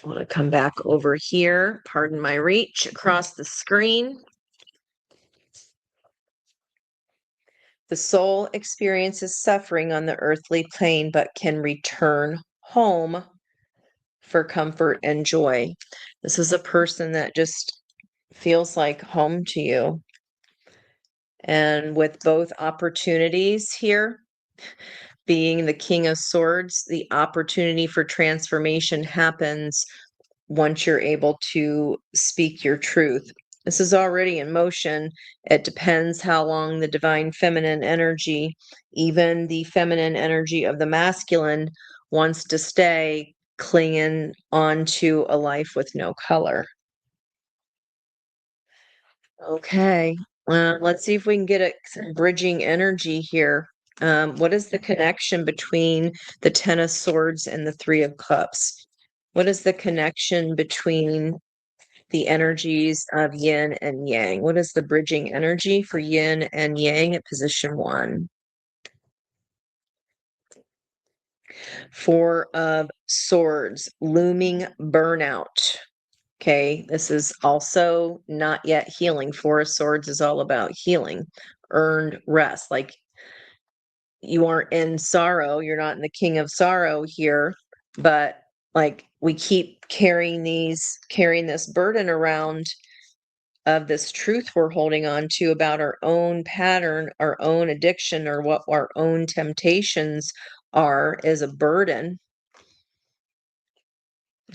I want to come back over here. Pardon my reach across the screen. The soul experiences suffering on the earthly plane, but can return home for comfort and joy. This is a person that just feels like home to you. And with both opportunities here, being the King of Swords, the opportunity for transformation happens once you're able to speak your truth. This is already in motion. It depends how long the divine feminine energy, even the feminine energy of the masculine, wants to stay clinging onto a life with no color. Okay, let's see if we can get some bridging energy here. What is the connection between the Ten of Swords and the Three of Cups? What is the connection between the energies of yin and yang? What is the bridging energy for yin and yang at position 1? Four of Swords, looming burnout. Okay, this is also not yet healing. Four of Swords is all about healing, earned rest. Like you aren't in sorrow, you're not in the King of Sorrow here, but like we keep carrying this burden around of this truth we're holding on to about our own pattern, our own addiction, or what our own temptations are, is a burden.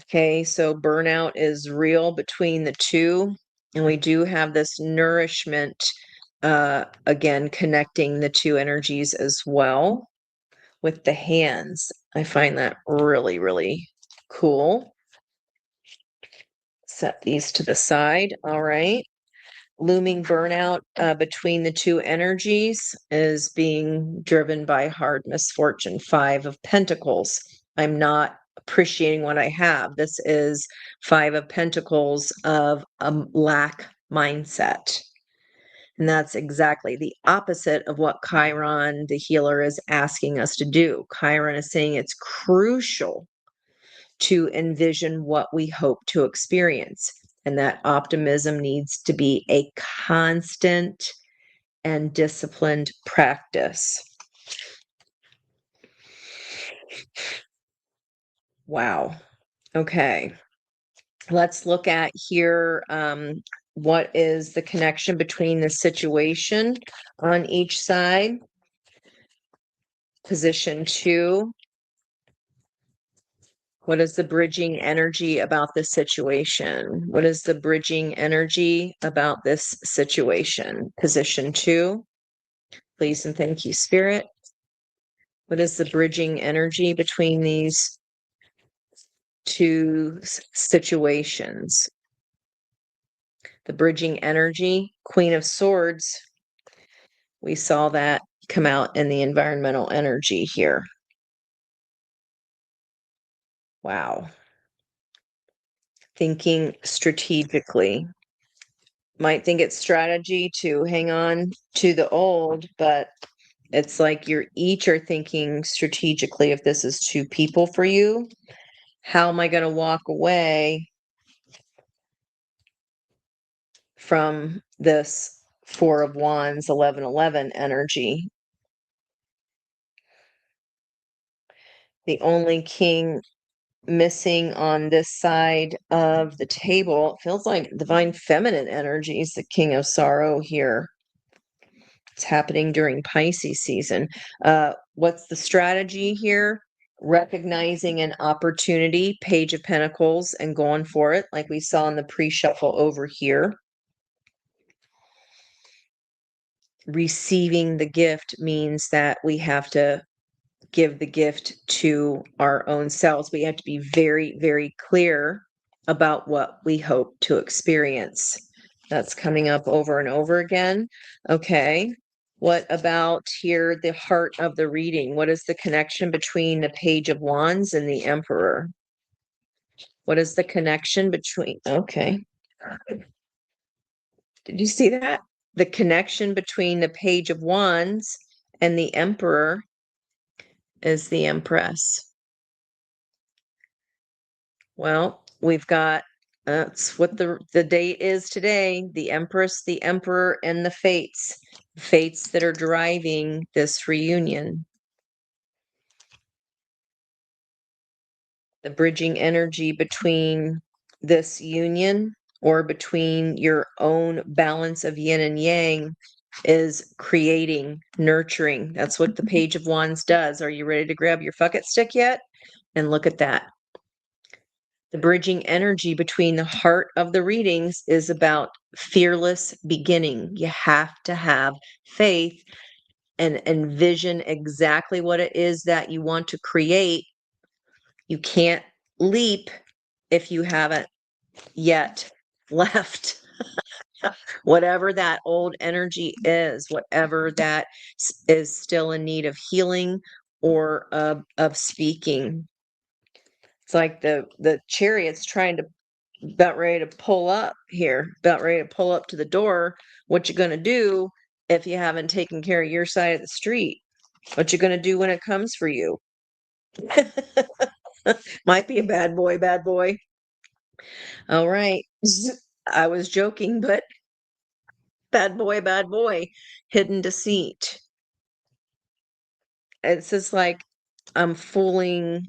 Okay, so burnout is real between the two, and we do have this nourishment, again, connecting the two energies as well with the hands. I find that really, really cool. Set these to the side. All right. Looming burnout between the two energies is being driven by hard misfortune. Five of Pentacles. I'm not appreciating what I have. This is Five of Pentacles of a lack mindset. And that's exactly the opposite of what Chiron, the healer, is asking us to do. Chiron is saying it's crucial to envision what we hope to experience. And that optimism needs to be a constant and disciplined practice. Wow. Okay. Let's look at here what is the connection between the situation on each side. Position 2. What is the bridging energy about this situation? What is the bridging energy about this situation? Position 2. Please and thank you, Spirit. What is the bridging energy between these two situations? The bridging energy, Queen of Swords. We saw that come out in the environmental energy here. Wow. Thinking strategically. Might think it's strategy to hang on to the old, but it's like you're each are thinking strategically. If this is two people for you, how am I going to walk away from this Four of Wands, 1111 energy? The only king missing on this side of the table, it feels like divine feminine energy is the King of Sorrow here. It's happening during Pisces season. What's the strategy here? Recognizing an opportunity, Page of Pentacles, and going for it, like we saw in the pre-shuffle over here. Receiving the gift means that we have to give the gift to our own selves. We have to be very, very clear about what we hope to experience. That's coming up over and over again. Okay. What about here, the heart of the reading? What is the connection between the Page of Wands and the Emperor? What is the connection between, okay. Did you see that? The connection between the Page of Wands and the Emperor is the Empress. Well, we've got that's what the date is today. The Empress, the Emperor, and the Fates. Fates that are driving this reunion. The bridging energy between this union or between your own balance of yin and yang is creating, nurturing. That's what the Page of Wands does. Are you ready to grab your fuck it stick yet? And look at that. The bridging energy between the heart of the readings is about fearless beginning. You have to have faith and envision exactly what it is that you want to create. You can't leap if you haven't yet left whatever that old energy is, whatever that is still in need of healing or of speaking. It's like the chariot's trying to about ready to pull up here, about ready to pull up to the door. What you gonna do if you haven't taken care of your side of the street? What you gonna do when it comes for you? Might be a bad boy, bad boy. All right. I was joking, but bad boy, hidden deceit. It's just like I'm fooling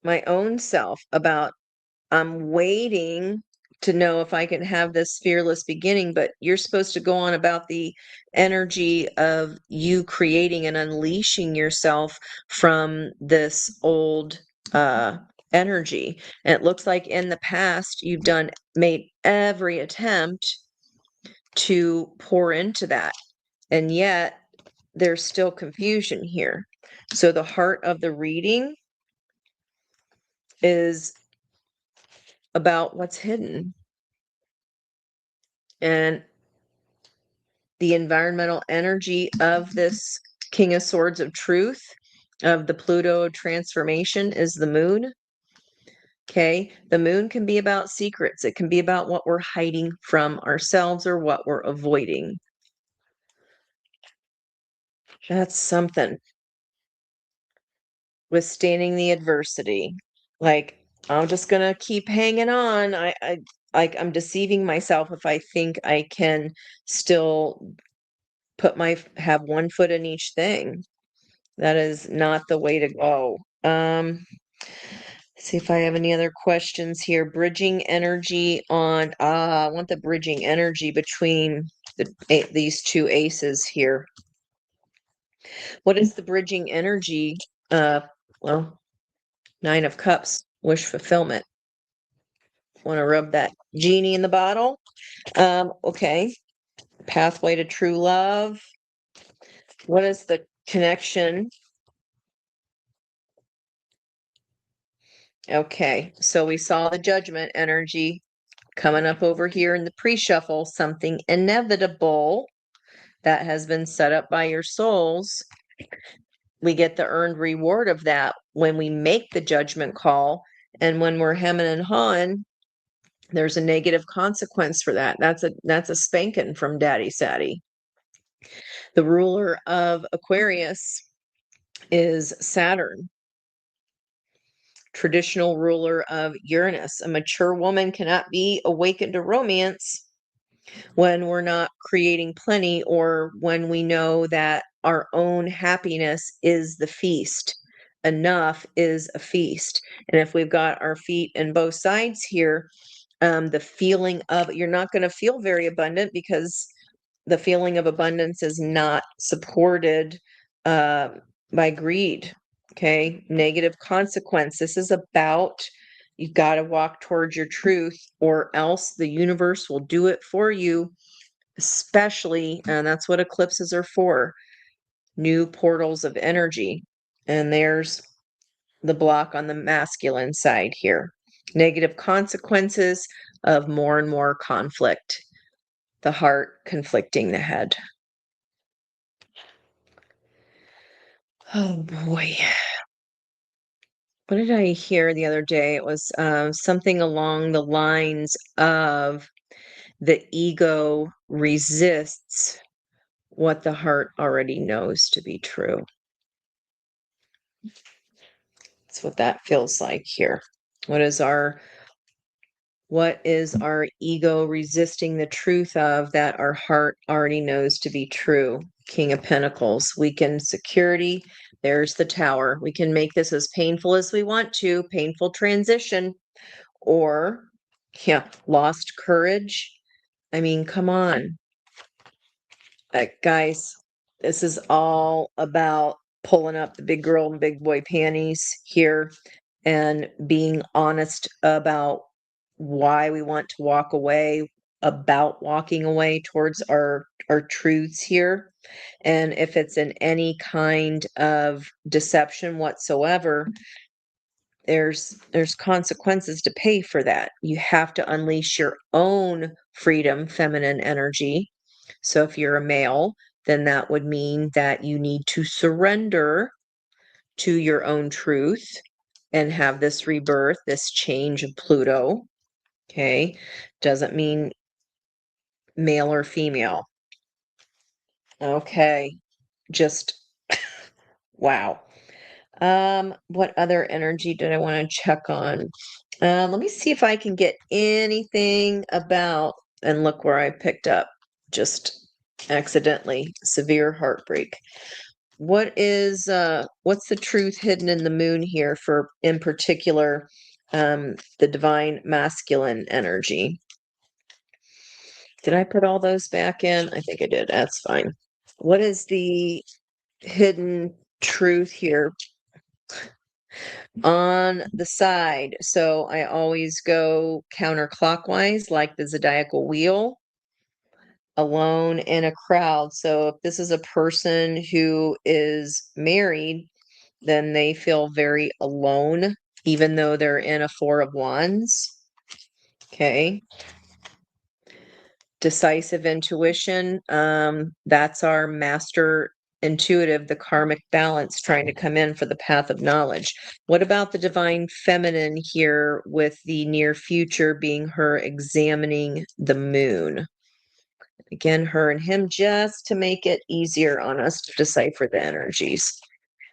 my own self about I'm waiting to know if I can have this fearless beginning, but you're supposed to go on about the energy of you creating and unleashing yourself from this old energy. And it looks like in the past you've made every attempt to pour into that, and yet there's still confusion here. So the heart of the reading is about what's hidden. And the environmental energy of this King of Swords of Truth, of the Pluto transformation, is the moon. Okay. The moon can be about secrets. It can be about what we're hiding from ourselves or what we're avoiding. That's something. Withstanding the adversity. Like, I'm just gonna keep hanging on. I'm deceiving myself if I think I can still have one foot in each thing. That is not the way to go. See if I have any other questions here. Bridging energy on, I want the bridging energy between these two aces here. What is the bridging energy? Well, Nine of Cups, wish fulfillment. Want to rub that genie in the bottle? Okay. Pathway to true love. What is the connection? Okay, so we saw the judgment energy coming up over here in the pre-shuffle, something inevitable that has been set up by your souls. We get the earned reward of that when we make the judgment call, and when we're hemming and hawing, there's a negative consequence for that. That's a spanking from Daddy Saddy. The ruler of Aquarius is Saturn, traditional ruler of Uranus. A mature woman cannot be awakened to romance when we're not creating plenty, or when we know that our own happiness is the feast. Enough is a feast. And if we've got our feet in both sides here, the feeling of, you're not going to feel very abundant because the feeling of abundance is not supported by greed. Okay. Negative consequence. This is about, you've got to walk towards your truth, or else the universe will do it for you. Especially, and that's what eclipses are for, new portals of energy. And there's the block on the masculine side here. Negative consequences of more and more conflict. The heart conflicting the head. Oh boy. what did I hear the other day? It was something along the lines of the ego resists what the heart already knows to be true. That's what that feels like here. What is our ego resisting the truth of that our heart already knows to be true? King of Pentacles, weakened security. There's the Tower. We can make this as painful as we want to, painful transition, or yeah, lost courage. I mean, come on. Guys, this is all about pulling up the big girl and big boy panties here and being honest about why we want to walk away, about walking away towards our truths here. And if it's in any kind of deception whatsoever, there's consequences to pay for that. You have to unleash your own freedom, feminine energy. So if you're a male, then that would mean that you need to surrender to your own truth and have this rebirth, this change of Pluto. Okay. Doesn't mean male or female. Okay. Just wow. What other energy did I want to check on? Let me see if I can get anything about, and look where I picked up just accidentally, severe heartbreak. What's the truth hidden in the moon here for, in particular, the divine masculine energy? Did I put all those back in? I think I did. That's fine. What is the hidden truth here on the side? So I always go counterclockwise, like the zodiacal wheel, alone in a crowd. So if this is a person who is married, then they feel very alone, even though they're in a Four of Wands. Okay. Decisive intuition. That's our master intuitive, the karmic balance trying to come in for the path of knowledge. What about the divine feminine here with the near future being her examining the moon? Again, her and him, just to make it easier on us to decipher the energies.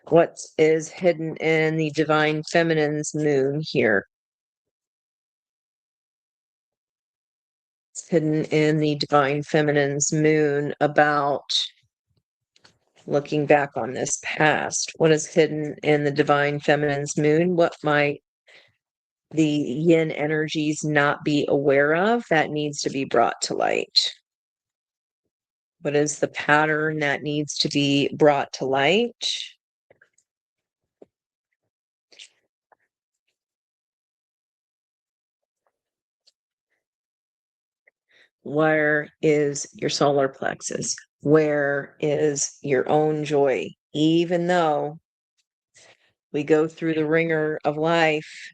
What is hidden in the divine feminine's moon here? It's hidden in the divine feminine's moon about looking back on this past. What is hidden in the divine feminine's moon? What might the yin energies not be aware of that needs to be brought to light? What is the pattern that needs to be brought to light? Where is your solar plexus? Where is your own joy? Even though we go through the ringer of life,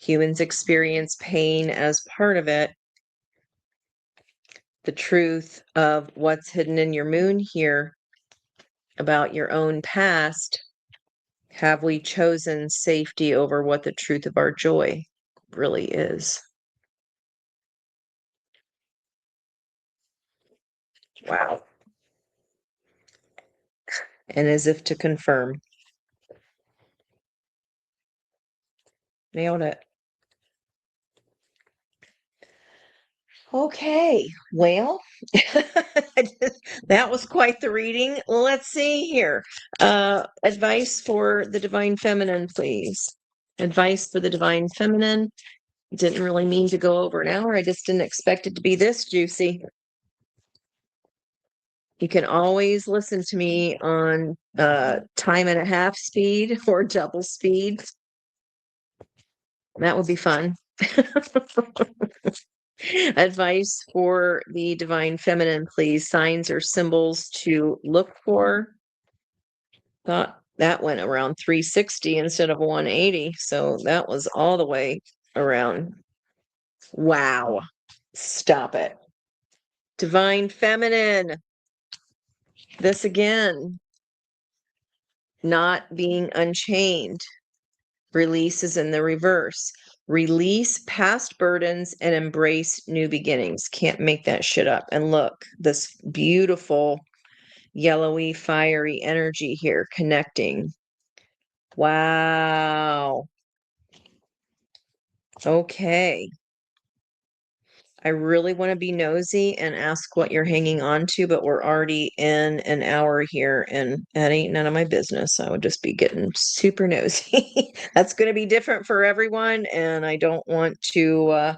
humans experience pain as part of it. The truth of what's hidden in your moon here about your own past. Have we chosen safety over what the truth of our joy really is? Wow. And as if to confirm, nailed it. Okay, well, that was quite the reading. Let's see here. Advice for the divine feminine, please. Advice for the divine feminine. Didn't really mean to go over an hour. I just didn't expect it to be this juicy. You can always listen to me on time and a half speed or double speed. That would be fun. Advice for the divine feminine, please. Signs or symbols to look for. Thought that went around 360 instead of 180. So that was all the way around. Wow. Stop it. Divine feminine. This again. Not being unchained. Release is in the reverse. Release past burdens and embrace new beginnings. Can't make that shit up. And look, this beautiful yellowy, fiery energy here connecting. Wow. Okay. I really want to be nosy and ask what you're hanging on to, but we're already in an hour here, and that ain't none of my business. I would just be getting super nosy. That's going to be different for everyone, and I don't want to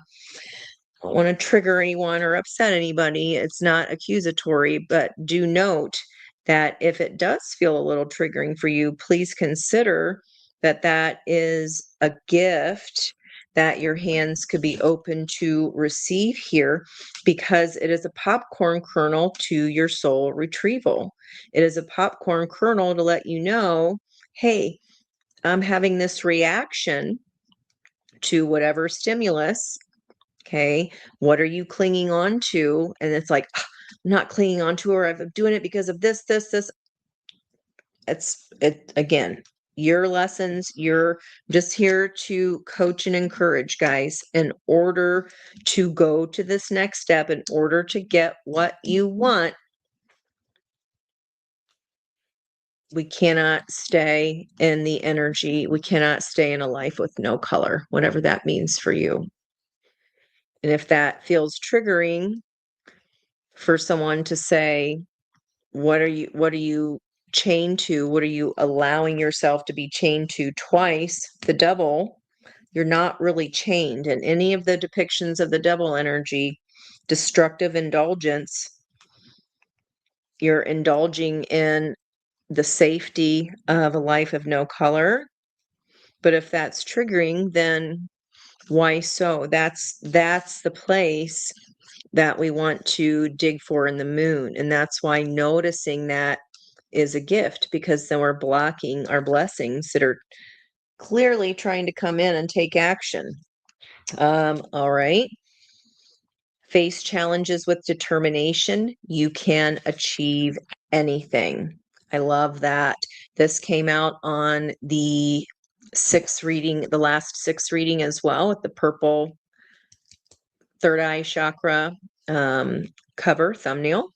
trigger anyone or upset anybody. It's not accusatory, but do note that if it does feel a little triggering for you, please consider that that is a gift that your hands could be open to receive here, because it is a popcorn kernel to your soul retrieval. It is a popcorn kernel to let you know, hey, I'm having this reaction to whatever stimulus. Okay, what are you clinging on to? And it's like, "Ah, I'm not clinging on to, or I'm doing it because of this. It's it again, your lessons. You're just here to coach and encourage, guys, in order to go to this next step, in order to get what you want. We cannot stay in the energy. We cannot stay in a life with no color, whatever that means for you. And if that feels triggering for someone to say, what are you chained to? What are you allowing yourself to be chained to twice? The devil, you're not really chained. In any of the depictions of the devil energy, destructive indulgence, you're indulging in the safety of a life of no color. But if that's triggering, then why so? That's the place that we want to dig for in the moon. And that's why noticing that is a gift, because then we're blocking our blessings that are clearly trying to come in and take action. All right. Face challenges with determination. You can achieve anything. I love that. This came out on the the last sixth reading as well, with the purple third eye chakra cover thumbnail.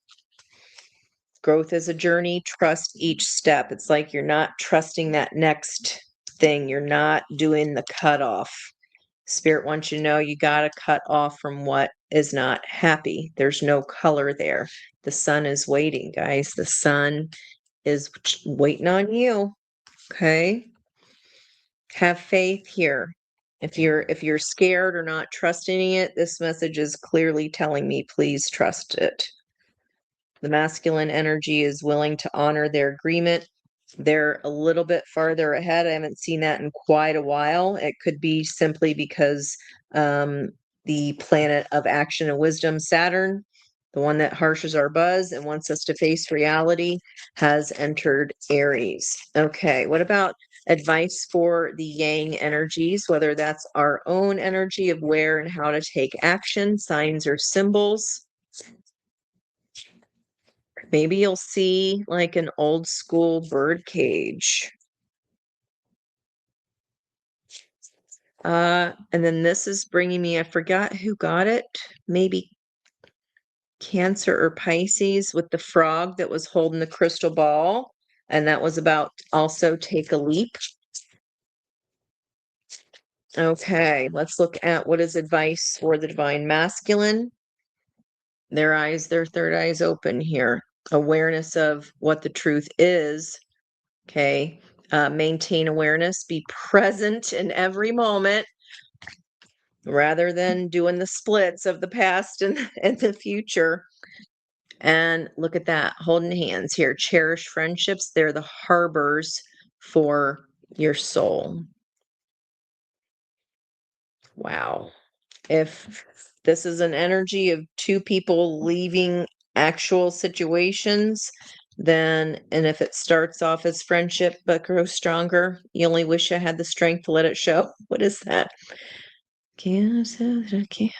Growth is a journey. Trust each step. It's like you're not trusting that next thing. You're not doing the cutoff. Spirit wants you to know you got to cut off from what is not happy. There's no color there. The sun is waiting, guys. The sun is waiting on you. Okay. Have faith here. If you're scared or not trusting it, this message is clearly telling me, please trust it. The masculine energy is willing to honor their agreement. They're a little bit farther ahead. I haven't seen that in quite a while. It could be simply because the planet of action and wisdom, Saturn, the one that harshes our buzz and wants us to face reality, has entered Aries. Okay, what about advice for the yang energies, whether that's our own energy of where and how to take action, signs or symbols? Maybe you'll see like an old school bird cage. And then this is bringing me, I forgot who got it. Maybe Cancer or Pisces, with the frog that was holding the crystal ball. And that was about also take a leap. Okay, let's look at what is advice for the divine masculine. Their third eyes open here. Awareness of what the truth is. Okay. Maintain awareness, be present in every moment rather than doing the splits of the past and the future. And look at that, holding hands here. Cherish friendships. They're the harbors for your soul. Wow. If this is an energy of two people leaving actual situations, then, and if it starts off as friendship but grows stronger, you only wish I had the strength to let it show. What is that? I can't.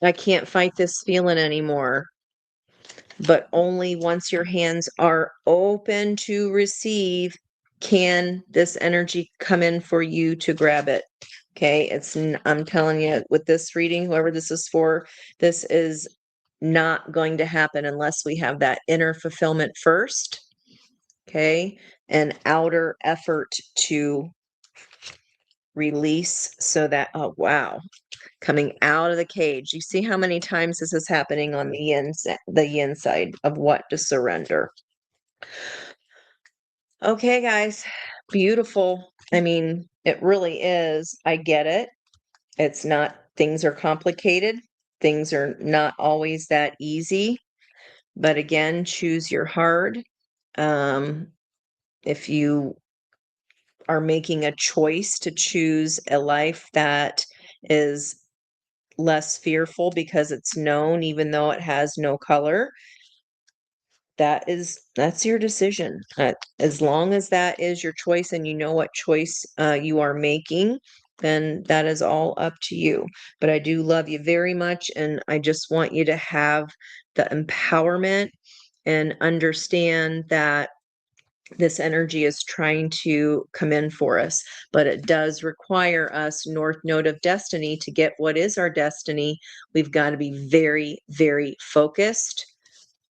I can't fight this feeling anymore. but only once your hands are open to receive can this energy come in for you to grab it. Okay, I'm telling you, with this reading, whoever this is for, this is not going to happen unless we have that inner fulfillment first. Okay, an outer effort to release so that, oh wow, coming out of the cage. You see how many times this is happening on the inside of what to surrender. Okay, guys, beautiful. I mean, it really is. I get it. It's not, things are complicated. Things are not always that easy. But again, choose your heart. If you are making a choice to choose a life that is less fearful because it's known, even though it has no color, that's your decision. As long as that is your choice and you know what choice you are making, then that is all up to you. But I do love you very much, and I just want you to have the empowerment and understand that this energy is trying to come in for us, but it does require us, North Node of Destiny, to get what is our destiny. We've got to be very, very focused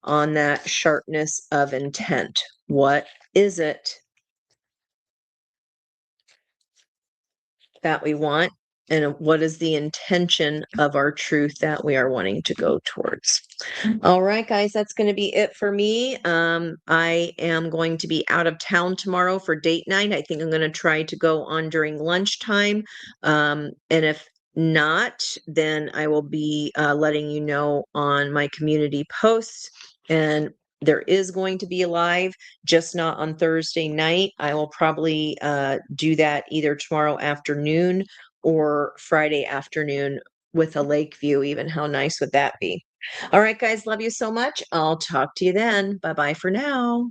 on that sharpness of intent. What is it that we want? And what is the intention of our truth that we are wanting to go towards? All right, guys, that's going to be it for me. I am going to be out of town tomorrow for date night. I think I'm going to try to go on during lunchtime. And if not, then I will be letting you know on my community posts. And there is going to be a live, just not on Thursday night. I will probably do that either tomorrow afternoon or Friday afternoon with a lake view. Even how nice would that be? All right, guys, love you so much. I'll talk to you then. Bye bye for now.